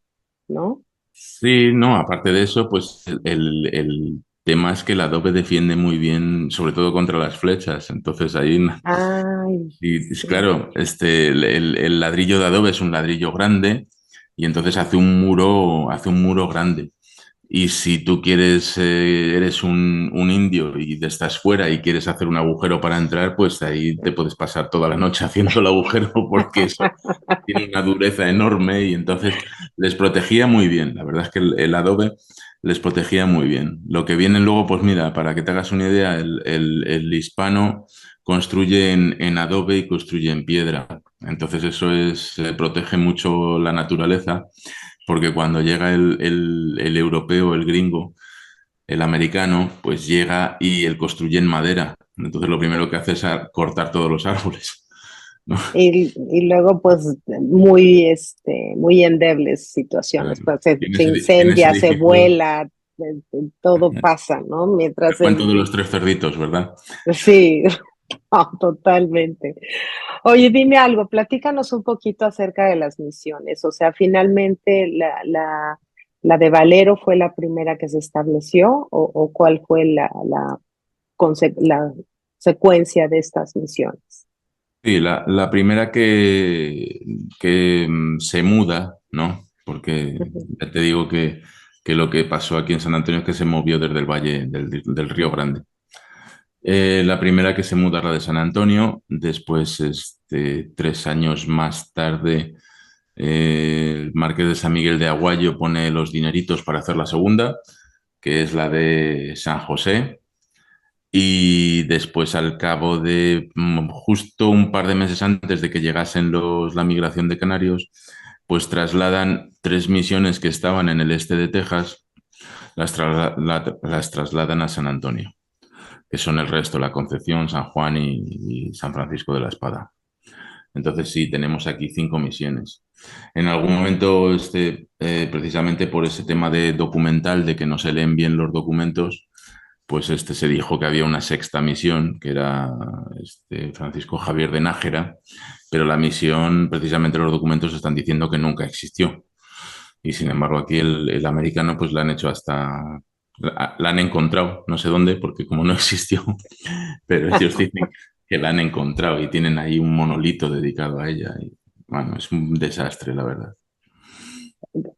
¿no? sí, no, aparte de eso, pues el tema es que el adobe defiende muy bien, sobre todo contra las flechas. Entonces ahí, Ay, y es sí. claro, el ladrillo de adobe es un ladrillo grande y entonces hace un muro grande. Y si tú eres un indio y estás fuera y quieres hacer un agujero para entrar, pues ahí te puedes pasar toda la noche haciendo el agujero porque eso tiene una dureza enorme y entonces les protegía muy bien. La verdad es que el adobe les protegía muy bien. Lo que viene luego, pues mira, para que te hagas una idea, el hispano construye en adobe y construye en piedra. Entonces protege mucho la naturaleza porque cuando llega el europeo, el gringo, el americano, pues llega y él construye en madera. Entonces lo primero que hace es cortar todos los árboles, ¿no? Y luego, pues, muy endebles situaciones, Claro. pues se Tienes incendia, se edificios. vuela, todo pasa, ¿no? El Mientras cuento de los tres cerditos, ¿verdad? sí, no, totalmente. Oye, dime algo, platícanos un poquito acerca de las misiones. O sea, finalmente la de Valero fue la primera que se estableció, o cuál fue la secuencia de estas misiones. Sí, la primera que se muda, ¿no? Porque Ujú. ya te digo que lo que pasó aquí en San Antonio es que se movió desde el valle del Río Grande. La primera que se muda es la de San Antonio, después, 3 años más tarde, el Marqués de San Miguel de Aguayo pone los dineritos para hacer la segunda, que es la de San José. Y después, al cabo de justo un par de meses antes de que llegasen la migración de canarios, pues trasladan 3 misiones que estaban en el este de Texas, las trasladan a San Antonio, que son el resto, la Concepción, San Juan y San Francisco de la Espada. Entonces sí, tenemos aquí 5 misiones. En algún momento, precisamente por ese tema de documental, de que no se leen bien los documentos, pues se dijo que había una sexta misión, que era Francisco Javier de Nájera, pero la misión, precisamente los documentos están diciendo que nunca existió. Y sin embargo, aquí el americano, pues la han hecho la han encontrado, no sé dónde, porque como no existió, pero ellos dicen que la han encontrado y tienen ahí un monolito dedicado a ella. Y, bueno, es un desastre, la verdad.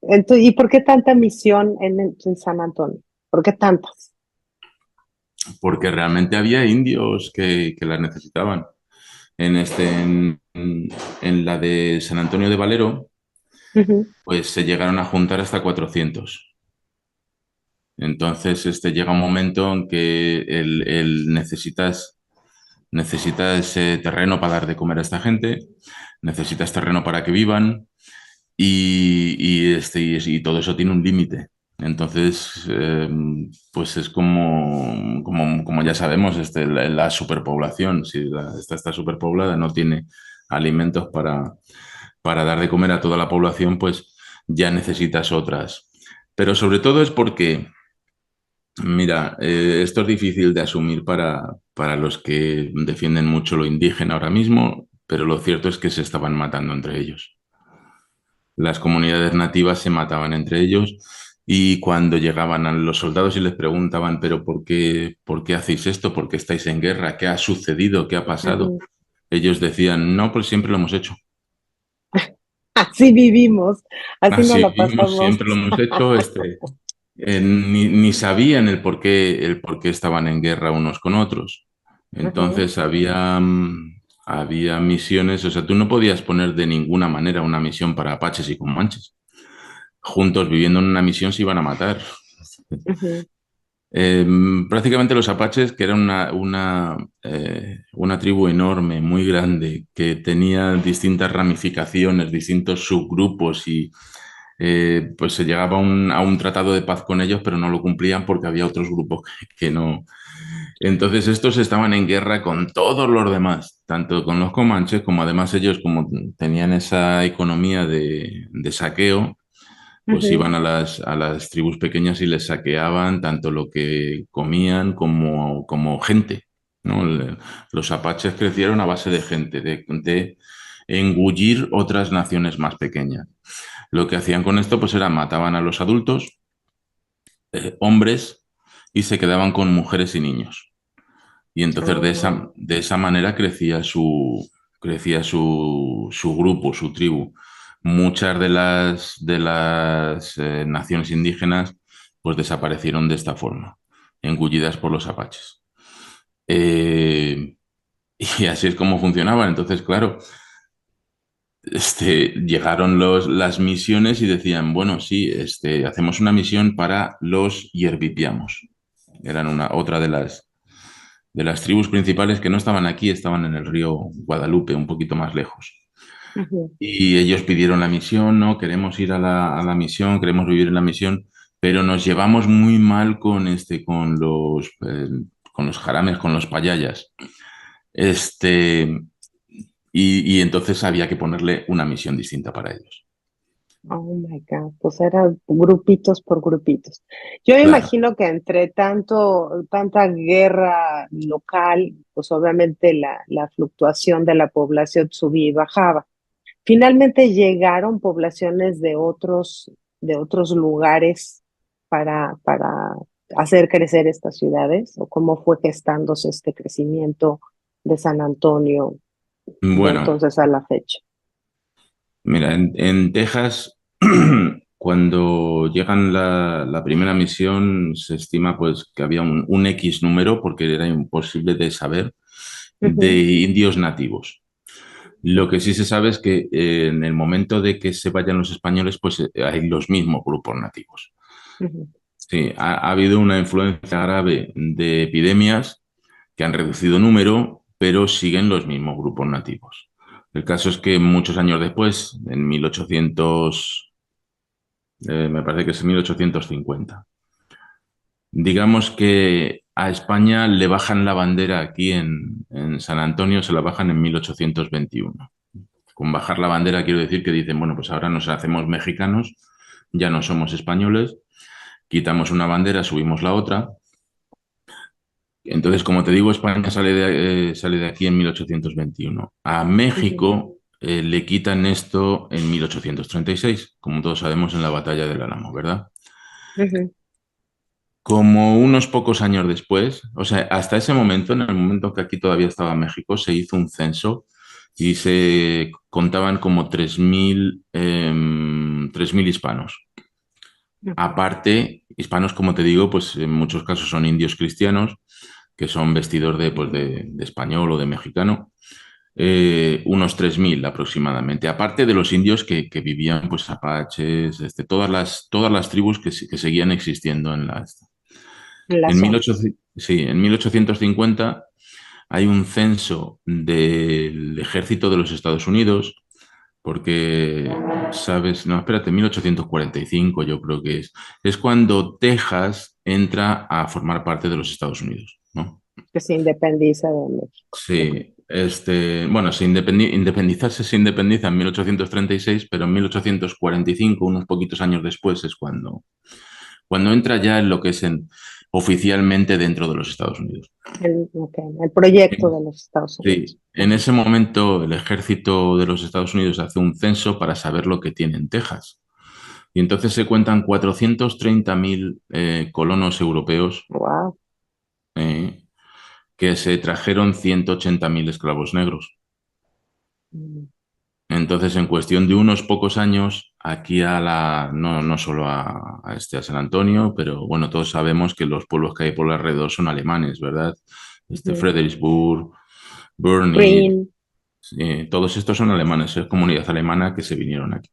Entonces, ¿y por qué tanta misión en San Antonio? ¿Por qué tantas? Porque realmente había indios que la necesitaban. En la de San Antonio de Valero, Ujú. pues se llegaron a juntar hasta 400. Entonces, llega un momento en que necesitas terreno para dar de comer a esta gente, necesitas terreno para que vivan y todo eso tiene un límite. Entonces, pues es como ya sabemos, la superpoblación. Si esta está superpoblada, no tiene alimentos para dar de comer a toda la población, pues ya necesitas otras. Pero sobre todo es porque, mira, esto es difícil de asumir para los que defienden mucho lo indígena ahora mismo, pero lo cierto es que se estaban matando entre ellos. Las comunidades nativas se mataban entre ellos y cuando llegaban a los soldados y les preguntaban, pero por qué hacéis esto? ¿Por qué estáis en guerra? ¿Qué ha sucedido? ¿Qué ha pasado? Ujú. ellos decían, no, pues siempre lo hemos hecho. Así vivimos, así nos Así la vivimos, pasamos. siempre lo hemos hecho. Ni sabían el por qué estaban en guerra unos con otros. Ujú, Entonces había misiones, o sea, tú no podías poner de ninguna manera una misión para apaches y comanches. Juntos viviendo en una misión se iban a matar. ujú, Eh, Prácticamente los apaches, que eran una tribu enorme, muy grande, que tenía distintas ramificaciones, distintos subgrupos y pues se llegaba a un tratado de paz con ellos, pero no lo cumplían porque había otros grupos que no. Entonces estos estaban en guerra con todos los demás, tanto con los comanches como además ellos como tenían esa economía de saqueo, pues ujú. iban a las tribus pequeñas y les saqueaban tanto lo que comían como gente, ¿no? Los apaches crecieron a base de gente, de engullir otras naciones más pequeñas. Lo que hacían con esto, pues era mataban a los adultos, hombres, y se quedaban con mujeres y niños. Y entonces Ah, de esa manera crecía su grupo, su tribu. Muchas de las naciones indígenas pues desaparecieron de esta forma, engullidas por los apaches. Eh, y así es como funcionaban. Entonces, claro, llegaron las misiones y decían, bueno, sí, hacemos una misión para los Yerbipiamos. Eran otra de las tribus principales que no estaban aquí, estaban en el río Guadalupe, un poquito más lejos. ujú. Y ellos pidieron la misión, ¿no? Queremos ir a la misión, queremos vivir en la misión, pero nos llevamos muy mal con los jarames, con los payayas. Este, y entonces había que ponerle una misión distinta para ellos. Oh my God, pues eran grupitos por grupitos. Yo me Claro. imagino que entre tanta guerra local, pues obviamente la fluctuación de la población subía y bajaba. Finalmente llegaron poblaciones de otros lugares para hacer crecer estas ciudades, o cómo fue gestándose este crecimiento de San Antonio de Bueno, entonces a la fecha. mira, en Texas, cuando llegan la primera misión, se estima pues que había un X número, porque era imposible de saber, de Ujú, indios nativos. Lo que sí se sabe es que en el momento de que se vayan los españoles, pues hay los mismos grupos nativos. ujú. Sí, ha habido una influencia grave de epidemias que han reducido número, pero siguen los mismos grupos nativos. El caso es que muchos años después, en 1800, me parece que es en 1850, digamos que a España le bajan la bandera aquí en San Antonio, se la bajan en 1821. Con bajar la bandera quiero decir que dicen, bueno, pues ahora nos hacemos mexicanos, ya no somos españoles, quitamos una bandera, subimos la otra. Entonces, como te digo, España sale de aquí en 1821. A Ujú, México le quitan esto en 1836, como todos sabemos en la batalla del Álamo, ¿verdad? ujú. Como unos pocos años después, o sea, hasta ese momento, en el momento que aquí todavía estaba México, se hizo un censo y se contaban como 3.000 hispanos. Ujú. Aparte, hispanos, como te digo, pues en muchos casos son indios cristianos, que son vestidos de español o de mexicano, unos 3.000 aproximadamente. Aparte de los indios que vivían, pues apaches, todas las tribus que seguían existiendo en En la En zona. 1800, sí, en 1850 hay un censo del ejército de los Estados Unidos, porque, ¿sabes? No, espérate, 1845 yo creo que es cuando Texas entra a formar parte de los Estados Unidos, ¿no? Que se independiza de México. Ok. Sí, bueno, independizarse se independiza en 1836, pero en 1845, unos poquitos años después, es cuando entra ya en lo que es oficialmente dentro de los Estados Unidos. Ok, el proyecto de los Estados Unidos. Sí, en Ujú, ese momento el ejército de los Estados Unidos hace un censo para saber lo que tiene en Texas. Y entonces se cuentan 430.000 colonos europeos wow. eh, que se trajeron 180.000 esclavos negros. Mm. Entonces, en cuestión de unos pocos años, aquí no solo a San Antonio, pero bueno, todos sabemos que los pueblos que hay por alrededor son alemanes, ¿verdad? Ujú. Fredericksburg, Burnit, Green, todos estos son alemanes, es comunidad alemana que se vinieron aquí.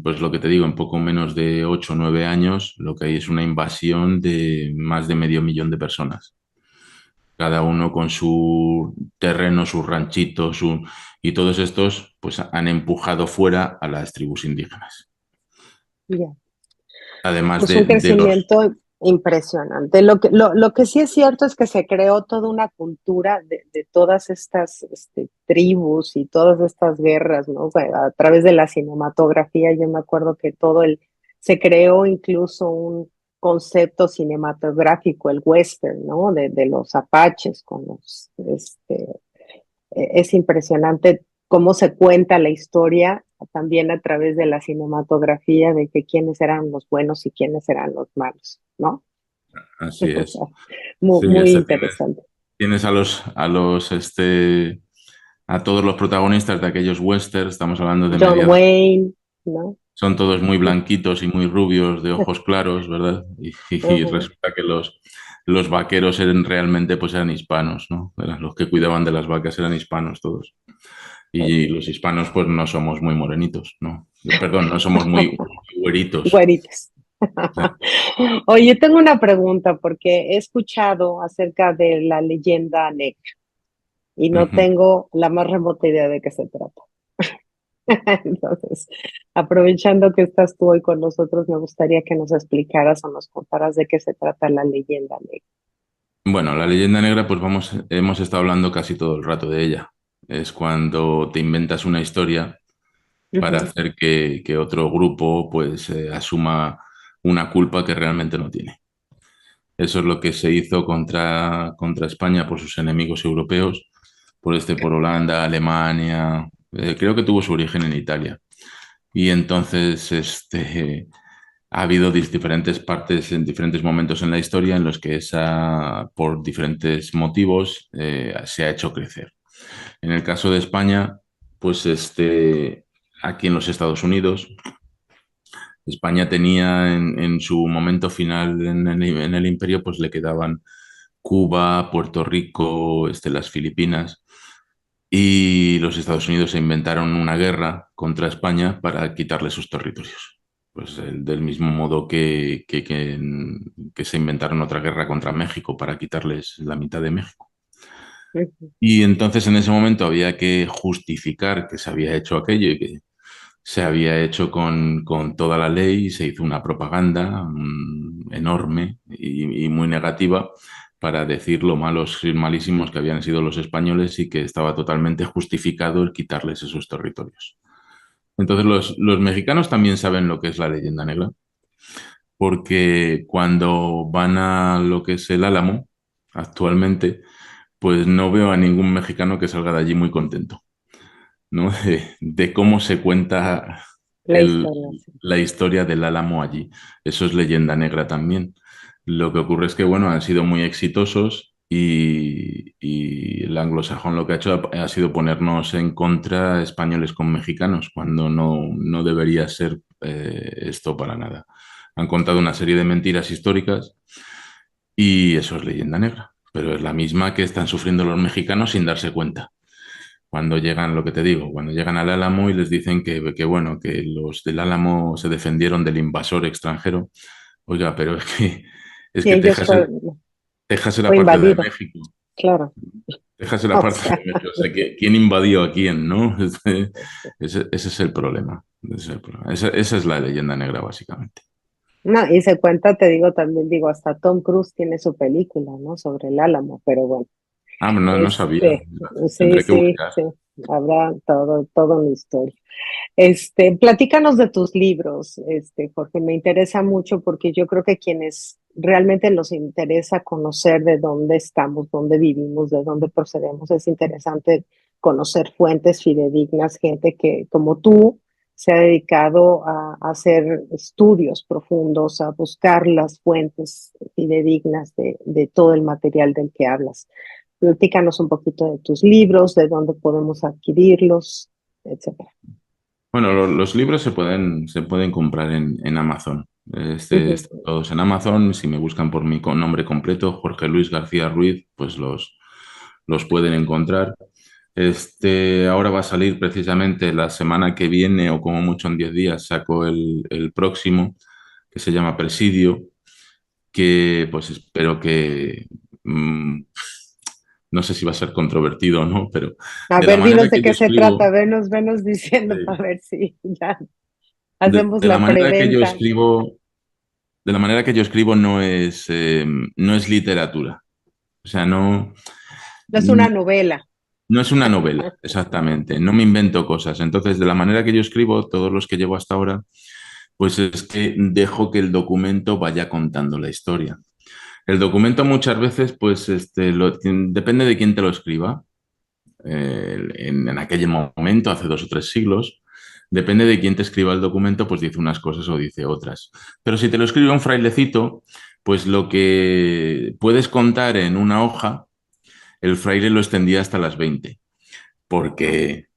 Pues lo que te digo, en poco menos de 8 o 9 años, lo que hay es una invasión de más de medio millón de personas, cada uno con su terreno, sus ranchitos, y todos estos pues han empujado fuera a las tribus indígenas. ya. Además Pues un de los... crecimiento impresionante. Lo que sí es cierto es que se creó toda una cultura de todas estas tribus y todas estas guerras, ¿no? O sea, a través de la cinematografía, yo me acuerdo que se creó incluso un concepto cinematográfico, el western, ¿no? De los apaches con es impresionante cómo se cuenta la historia también a través de la cinematografía de que quiénes eran los buenos y quiénes eran los malos, ¿no? Así O sea, es. muy, Sí, muy interesante. tienes a todos los protagonistas de aquellos westerns, estamos hablando de John mediados. Wayne, ¿no? Son todos muy blanquitos y muy rubios, de ojos claros, ¿verdad? Y Ujú. resulta que los vaqueros realmente pues eran hispanos, ¿no? Eran los que cuidaban de las vacas, eran hispanos todos. Y los hispanos pues no somos muy morenitos, ¿no? Perdón, no somos muy güeritos. Güeritos. Oye, tengo una pregunta porque he escuchado acerca de la leyenda negra y no Ujú. tengo la más remota idea de qué se trata. Entonces, aprovechando que estás tú hoy con nosotros, me gustaría que nos explicaras o nos contaras de qué se trata la leyenda negra. Bueno, la leyenda negra, pues hemos estado hablando casi todo el rato de ella. Es cuando te inventas una historia para Ujú, hacer que otro grupo pues asuma una culpa que realmente no tiene. Eso es lo que se hizo contra España por sus enemigos europeos, por Holanda, Alemania, creo que tuvo su origen en Italia. Y entonces ha habido diferentes partes en diferentes momentos en la historia en los que por diferentes motivos, se ha hecho crecer. En el caso de España, pues aquí en los Estados Unidos, España tenía en su momento final en el imperio, pues le quedaban Cuba, Puerto Rico, las Filipinas, y los Estados Unidos se inventaron una guerra contra España para quitarle sus territorios. Pues del mismo modo que se inventaron otra guerra contra México para quitarles la mitad de México. ujú, Y entonces en ese momento había que justificar que se había hecho aquello y que se había hecho con toda la ley, se hizo una propaganda enorme y muy negativa para decir lo malos y malísimos que habían sido los españoles y que estaba totalmente justificado el quitarles esos territorios. Entonces los mexicanos también saben lo que es la leyenda negra, porque cuando van a lo que es el Álamo actualmente, pues no veo a ningún mexicano que salga de allí muy contento, ¿no? De cómo se cuenta la historia, sí. la historia del Álamo allí. Eso es leyenda negra también. Lo que ocurre es que, bueno, han sido muy exitosos y el anglosajón lo que ha hecho ha sido ponernos en contra españoles con mexicanos, cuando no debería ser esto para nada. Han contado una serie de mentiras históricas y eso es leyenda negra, pero es la misma que están sufriendo los mexicanos sin darse cuenta cuando llegan, lo que te digo, cuando llegan al Álamo y les dicen bueno, que los del Álamo se defendieron del invasor extranjero. Oiga, pero es Sí, que ellos Texas era fue parte de invadido, México. claro. Texas era O parte de sea, México. O sea, ¿quién invadió a quién, no? Ese es el problema. Esa es la leyenda negra, básicamente. no, y se cuenta, te digo también, digo, hasta Tom Cruise tiene su película, ¿no? Sobre el Álamo, pero bueno, Ah, no sabía. sí, Tendré que sí, buscar. sí, habrá toda una historia. Platícanos de tus libros, Jorge, me interesa mucho porque yo creo que quienes realmente nos interesa conocer de dónde estamos, dónde vivimos, de dónde procedemos, es interesante conocer fuentes fidedignas, gente que como tú se ha dedicado a hacer estudios profundos, a buscar las fuentes fidedignas de todo el material del que hablas. Platícanos un poquito de tus libros, de dónde podemos adquirirlos, etcétera. Bueno, los libros se pueden comprar en Amazon. Ujú. Están todos en Amazon. Si me buscan por mi nombre completo, Jorge Luis García Ruiz, pues los pueden encontrar. Ahora va a salir precisamente la semana que viene, o como mucho en 10 días, saco el próximo, que se llama Presidio, que pues espero que, no sé si va a ser controvertido o no, pero A de la ver, dinos manera de que yo qué se trata, escribo, venos diciendo eh, para ver si ya hacemos de la la manera que yo preventa. escribo, de la manera que yo escribo no es literatura. O sea, No es una novela. no es una novela, exactamente. No me invento cosas. Entonces, de la manera que yo escribo, todos los que llevo hasta ahora, pues es que dejo que el documento vaya contando la historia. El documento muchas veces, pues, depende de quién te lo escriba. En aquel momento, hace 2 o 3 siglos, depende de quién te escriba el documento, pues dice unas cosas o dice otras. Pero si te lo escribe un frailecito, pues lo que puedes contar en una hoja, el fraile lo extendía hasta las 20 porque,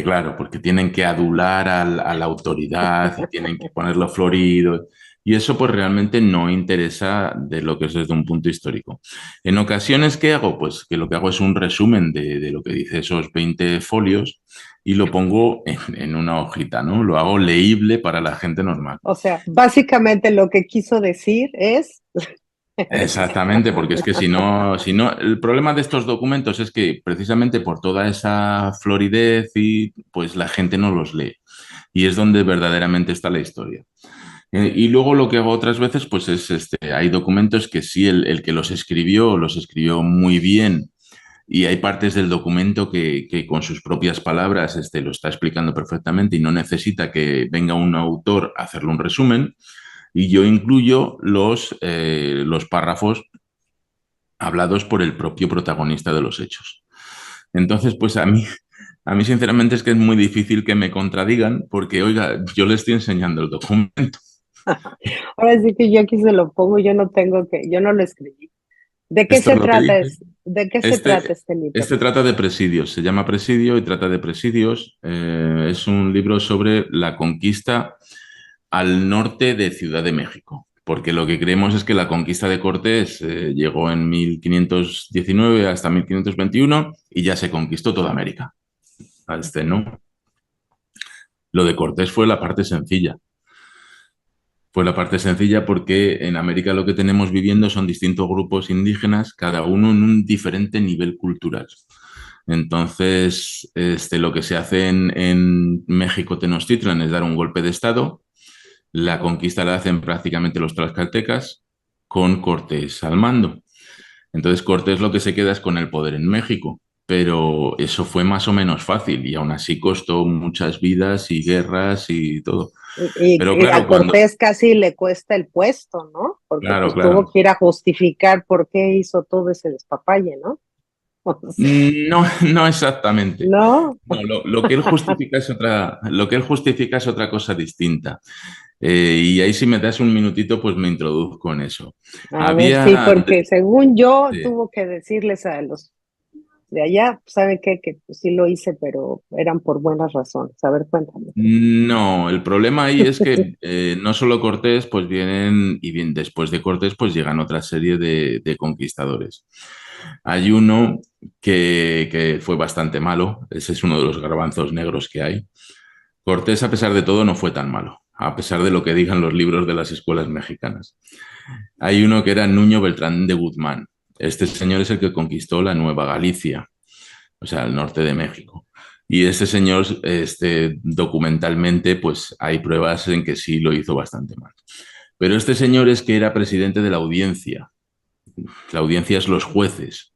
claro, porque tienen que adular a la autoridad y tienen que ponerlo florido. Y eso pues realmente no interesa de lo que es desde un punto histórico. En ocasiones, ¿qué hago? Pues que lo que hago es un resumen de lo que dice esos 20 folios y lo pongo en una hojita, ¿no? Lo hago leíble para la gente normal. O sea, básicamente lo que quiso decir es, Exactamente, porque es que si no, el problema de estos documentos es que precisamente por toda esa floridez y pues la gente no los lee y es donde verdaderamente está la historia. Y luego lo que hago otras veces, pues es hay documentos que sí, el que los escribió muy bien y hay partes del documento que con sus propias palabras lo está explicando perfectamente y no necesita que venga un autor a hacerle un resumen. Y yo incluyo los párrafos hablados por el propio protagonista de los hechos. Entonces, pues a mí sinceramente es que es muy difícil que me contradigan porque, oiga, yo le estoy enseñando el documento. ahora sí que yo aquí se lo pongo, yo no lo escribí. ¿De qué Esto es se lo que trata dice. de qué se trata Este, este libro? este trata de presidios, se llama Presidio y trata de presidios. Es un libro sobre la conquista al norte de Ciudad de México, porque lo que creemos es que la conquista de Cortés llegó en 1519 hasta 1521 y ya se conquistó toda América. No. Lo de Cortés fue la parte sencilla. Fue la parte sencilla porque en América lo que tenemos viviendo son distintos grupos indígenas, cada uno en un diferente nivel cultural. Entonces, lo que se hace en México Tenochtitlan es dar un golpe de Estado. La conquista la hacen prácticamente los tlaxcaltecas con Cortés al mando. Entonces Cortés lo que se queda es con el poder en México, pero eso fue más o menos fácil y aún así costó muchas vidas y guerras y todo. Pero Y a claro, Cortés casi le cuesta el puesto, ¿no? Porque claro, pues tuvo claro. que ir a justificar por qué hizo todo ese despapalle, ¿no? O sea, No, no exactamente. no, No, lo que él justifica es lo que él justifica es otra cosa distinta. Y ahí si me das un minutito, pues me introduzco en eso. a ver, sí, Había, porque según yo sí. tuvo que decirles a los de allá, pues, ¿saben qué? Que pues, sí lo hice, pero eran por buenas razones. A ver, cuéntame. No, el problema ahí es que no solo Cortés, pues vienen, y bien después de Cortés, pues llegan otra serie de conquistadores. Hay uno que fue bastante malo, ese es uno de los garbanzos negros que hay. Cortés, a pesar de todo, no fue tan malo, a pesar de lo que digan los libros de las escuelas mexicanas. Hay uno que era Nuño Beltrán de Guzmán. Este señor es el que conquistó la Nueva Galicia, o sea, el norte de México. Y este señor, documentalmente, pues hay pruebas en que sí lo hizo bastante mal. Pero este señor es que era presidente de la audiencia. La audiencia es los jueces,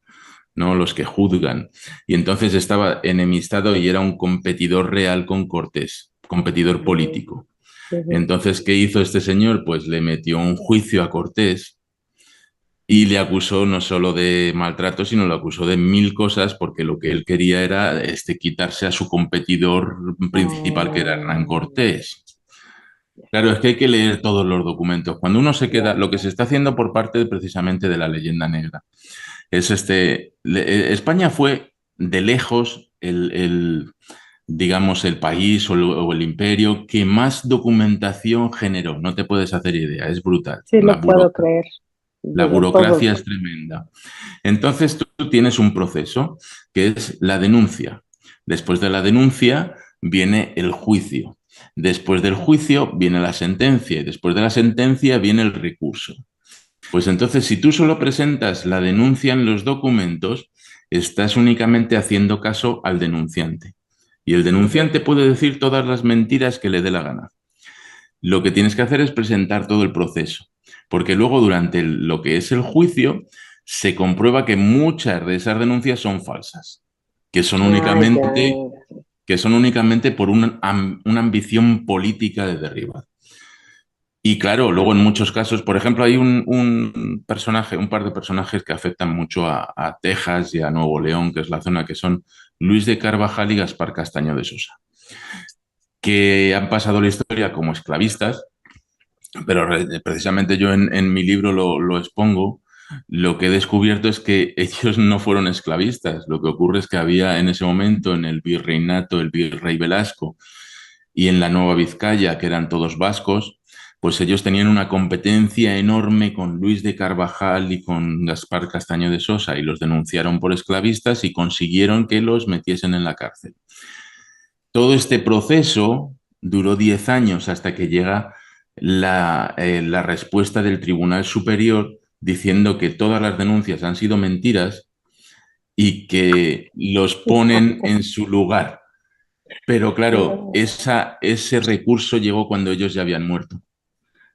¿no? Los que juzgan. Y entonces estaba enemistado y era un competidor real con Cortés, competidor Ujú, político. ujú. Entonces, ¿qué hizo este señor? Pues le metió un juicio a Cortés y le acusó no solo de maltrato, sino lo acusó de mil cosas porque lo que él quería era quitarse a su competidor principal, que era Hernán Ah, Cortés. Claro, es que hay que leer todos los documentos. Cuando uno se queda, ya, lo que se está haciendo por parte precisamente de la leyenda negra, España fue de lejos digamos, el país o el imperio que más documentación generó. No te puedes hacer idea, es brutal. Sí, lo puedo creer. La Digo, todo. burocracia es tremenda. Entonces tú tienes un proceso que es la denuncia. Después de la denuncia viene el juicio. Después del juicio viene la sentencia y después de la sentencia viene el recurso. Pues entonces, si tú solo presentas la denuncia en los documentos, estás únicamente haciendo caso al denunciante. Y el Ujú. denunciante puede decir todas las mentiras que le dé la gana. Lo que tienes que hacer es presentar todo el proceso, porque luego durante lo que es el juicio se comprueba que muchas de esas denuncias son falsas, que son Ah, ya. únicamente, que son únicamente por una ambición política de derribar. Y claro, luego en muchos casos, por ejemplo, hay un personaje, un par de personajes que afectan mucho a Texas y a Nuevo León, que es la zona que son Luis de Carvajal y Gaspar Castaño de Sosa, que han pasado la historia como esclavistas, pero precisamente yo en mi libro lo expongo. Lo que he descubierto es que ellos no fueron esclavistas. Lo que ocurre es que había en ese momento en el virreinato el virrey Velasco y en la Nueva Vizcaya, que eran todos vascos, pues ellos tenían una competencia enorme con Luis de Carvajal y con Gaspar Castaño de Sosa y los denunciaron por esclavistas y consiguieron que los metiesen en la cárcel. Todo este proceso duró 10 años hasta que llega la respuesta del Tribunal Superior diciendo que todas las denuncias han sido mentiras y que los ponen en su lugar. Pero claro, No, ese recurso llegó cuando ellos ya habían muerto.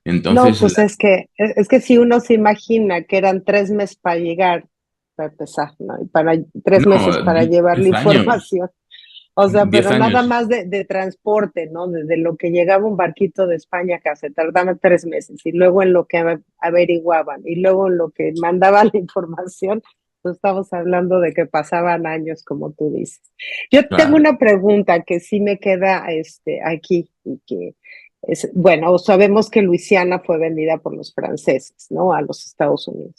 no, Entonces, pues es que si uno se imagina que eran 3 meses para llegar, para empezar, ¿no? Y para 3 meses no, para llevar la 10 años, información. O sea, 10 pero nada años. más de transporte, ¿no? Desde lo que llegaba un barquito de España acá se tardaba 3 meses y luego en lo que averiguaban y luego en lo que mandaban la información, pues estamos hablando de que pasaban años, como tú dices. Yo tengo Claro. una pregunta que sí me queda aquí y que es, bueno, sabemos que Luisiana fue vendida por los franceses, ¿no? A los Estados Unidos.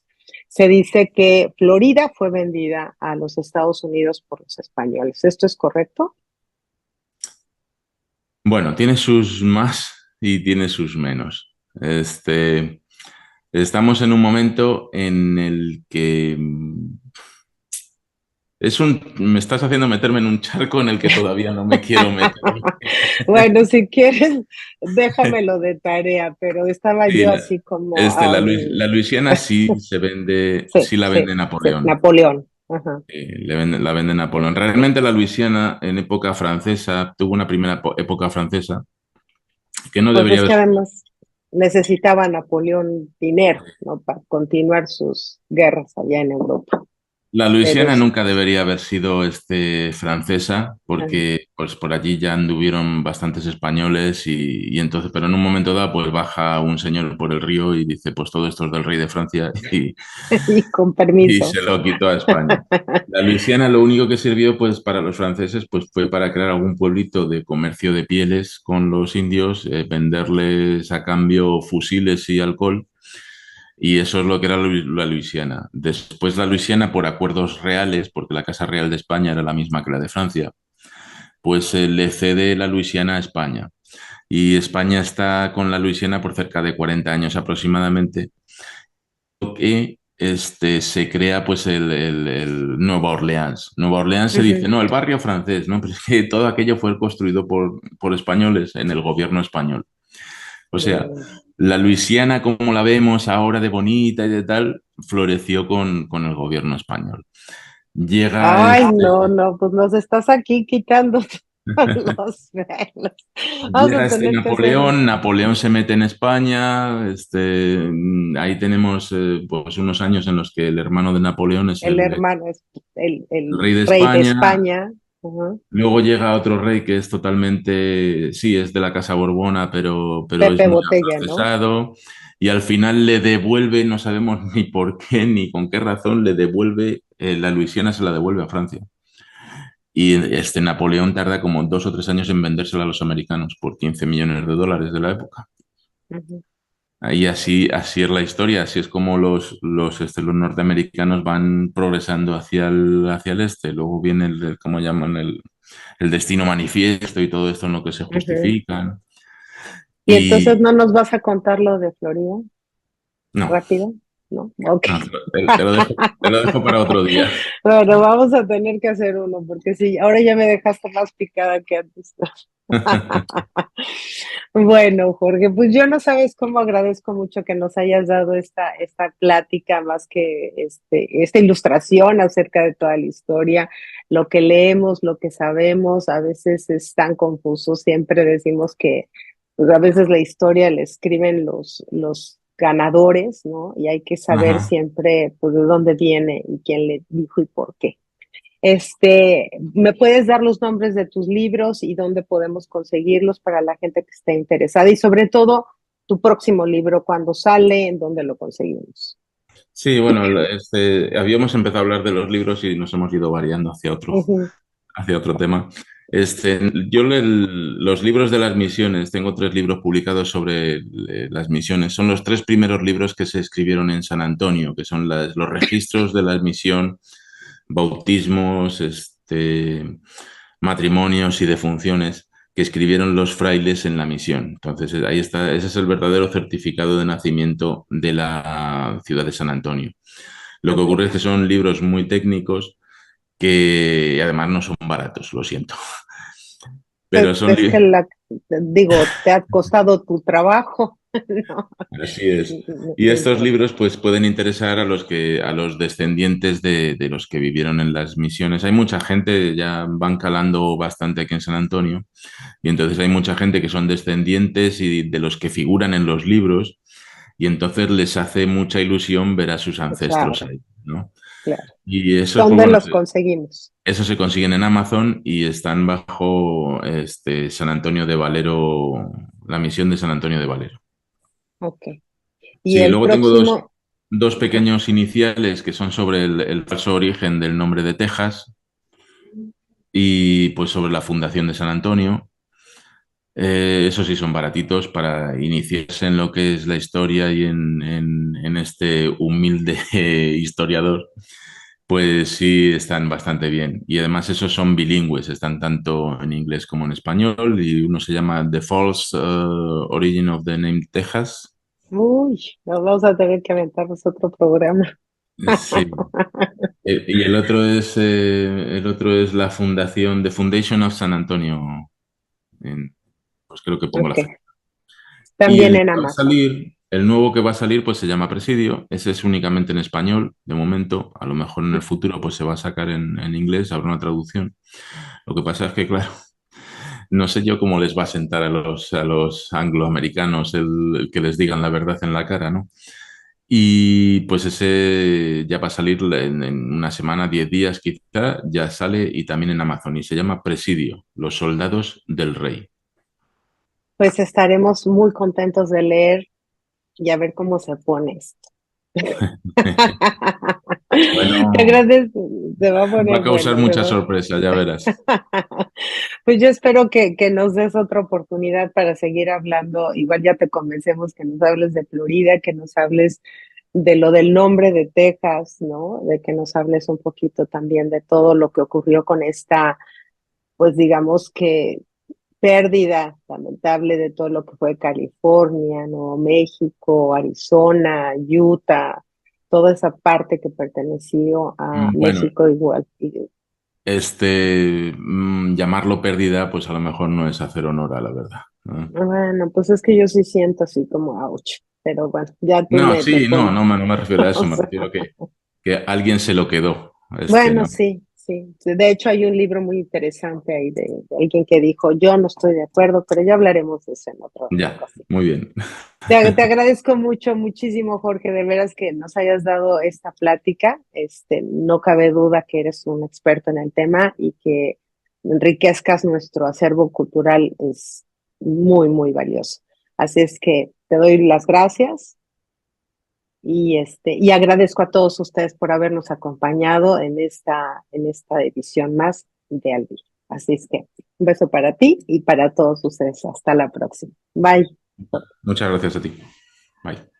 Se dice que Florida fue vendida a los Estados Unidos por los españoles. ¿Esto es correcto? Bueno, tiene sus más y tiene sus menos. Estamos en un momento en el que me estás haciendo meterme en un charco en el que todavía no me quiero meter. Bueno, si quieres, déjamelo de tarea, pero estaba Sí, yo así como, La Luisiana sí se vende, sí, sí la sí, vende sí, Napoleón. Napoleón. Ajá. La vende Napoleón. Realmente la Luisiana en época francesa tuvo una primera época francesa que no Pues debería es que haber. además necesitaba Napoleón dinero, ¿no? Para continuar sus guerras allá en Europa. La Pero Luisiana nunca debería haber sido francesa, ajá. porque pues por allí ya anduvieron bastantes españoles y entonces, pero en un momento dado, pues baja un señor por el río y dice, pues todo esto es del rey de Francia Y con y permiso. se lo quitó a España. La Luisiana lo único que sirvió pues para los franceses pues fue para crear algún pueblito de comercio de pieles con los indios, venderles a cambio fusiles y alcohol. Y eso es lo que era la Luisiana. Después la Luisiana, por acuerdos reales, porque la Casa Real de España era la misma que la de Francia, pues le cede la Luisiana a España. Y España está con la Luisiana por cerca de 40 años aproximadamente, que se crea pues el Nueva Orleans. Nueva Orleans se dice, Ujú. no, el barrio francés, ¿no? Pero es que todo aquello fue construido por españoles en el gobierno español. O sea, Mm. la Luisiana, como la vemos ahora de bonita y de tal, floreció con el gobierno español. Llega, Ay, no, no, pues nos estás aquí quitando los velos. Vamos a llega tener que hacer Napoleón, Napoleón se mete en España, ahí tenemos pues unos años en los que el hermano de Napoleón es el el hermano, es el el rey de rey de España. España. Ajá. Luego llega otro rey que es totalmente, sí, es de la Casa Borbona, pero es Pepe muy Botella, ¿no? afrancesado. Y al final le devuelve, no sabemos ni por qué ni con qué razón, le devuelve, la Luisiana se la devuelve a Francia. Y Napoleón tarda como 2 o 3 años en vendérsela a los americanos por 15 millones de dólares de la época. Ujú. Y así es la historia, así es como los norteamericanos van progresando hacia el este. Luego viene ¿cómo llaman? El destino manifiesto y todo esto en lo que se Ujú. justifican. Y entonces Y no nos vas a contar lo de Florida no, rápido, ¿no? Ok. no, te lo dejo para otro día. Bueno, vamos a tener que hacer uno, porque sí, ahora ya me dejaste más picada que antes. Bueno, Jorge, pues yo no sabes cómo agradezco mucho que nos hayas dado esta plática, más que esta ilustración acerca de toda la historia, lo que leemos, lo que sabemos, a veces es tan confuso, siempre decimos que pues, a veces la historia la escriben los ganadores, ¿no? Y hay que saber Ajá. siempre pues, de dónde viene y quién le dijo y por qué. ¿Me puedes dar los nombres de tus libros y dónde podemos conseguirlos para la gente que esté interesada? Y sobre todo, tu próximo libro, cuándo sale, en dónde lo conseguimos. Sí, bueno, habíamos empezado a hablar de los libros y nos hemos ido variando Ujú, hacia otro tema. Yo los libros de las misiones, tengo 3 libros publicados sobre las misiones. Son los 3 primeros libros que se escribieron en San Antonio, que son los registros de la misión, bautismos, matrimonios y defunciones que escribieron los frailes en la misión. Entonces, ahí está, ese es el verdadero certificado de nacimiento de la ciudad de San Antonio. Lo que ok. ocurre es que son libros muy técnicos que además no son baratos, lo siento. Pero son Es que libros. digo, te ha costado tu trabajo, ¿no? Así es. No, Y no estos importa. libros pues pueden interesar a los descendientes de los que vivieron en las misiones. Hay mucha gente, ya van calando bastante aquí en San Antonio, y entonces hay mucha gente que son descendientes y de los que figuran en los libros, y entonces les hace mucha ilusión ver a sus ancestros Claro, ahí, ¿no? claro. Y eso, pues ¿Dónde bueno, los conseguimos? eso se consiguen en Amazon y están bajo San Antonio de Valero, la misión de San Antonio de Valero. Ok. Y Sí, el luego tengo próximo, dos ajá, pequeños iniciales que son sobre el falso origen del nombre de Texas y pues sobre la fundación de San Antonio. Esos sí son baratitos para iniciarse en lo que es la historia y en este humilde historiador. Pues sí, están bastante bien. Y además esos son bilingües, están tanto en inglés como en español y uno se llama The False Origin of the Name Texas. uy, nos vamos a tener que aventarnos otro programa. Sí. Y el otro es la fundación, The Foundation of San Antonio. Pues creo que pongo la Ok, fecha. Y también en Amazon. el nuevo que va a salir, pues se llama Presidio. Ese es únicamente en español, de momento. A lo mejor en el futuro, pues se va a sacar en inglés, habrá una traducción. Lo que pasa es que, claro, no sé yo cómo les va a sentar a los angloamericanos el que les digan la verdad en la cara, ¿no? Y pues ese ya va a salir en una semana, 10 días quizá, ya sale y también en Amazon y se llama Presidio, los soldados del rey. Pues estaremos muy contentos de leer y a ver cómo se pone esto. Te Bueno, agradezco, se va a va poner a causar bueno, se mucha va. sorpresa, ya verás. Pues yo espero que nos des otra oportunidad para seguir hablando. Igual ya te convencemos que nos hables de Florida, que nos hables de lo del nombre de Texas, ¿no? De que nos hables un poquito también de todo lo que ocurrió con esta, pues digamos que pérdida lamentable de todo lo que fue California, Nuevo México, Arizona, Utah, toda esa parte que perteneció a Bueno, México igual. llamarlo pérdida, pues a lo mejor no es hacer honor a la verdad, ¿no? Bueno, pues es que yo sí siento así como ouch, pero bueno, ya tú No, me sí, no, pones. no me refiero a O eso, me sea, refiero a que alguien se lo quedó, bueno, ¿no? sí, sí. De hecho, hay un libro muy interesante ahí de alguien que dijo, yo no estoy de acuerdo, pero ya hablaremos de eso en otra Ya, ocasión. muy bien. Te agradezco mucho, muchísimo, Jorge, de veras que nos hayas dado esta plática. No cabe duda que eres un experto en el tema y que enriquezcas nuestro acervo cultural es muy, muy valioso. Así es que te doy las gracias y agradezco a todos ustedes por habernos acompañado en esta edición más de Al Día. Así es que un beso para ti y para todos ustedes. Hasta la próxima. Bye. Muchas gracias a ti. Bye.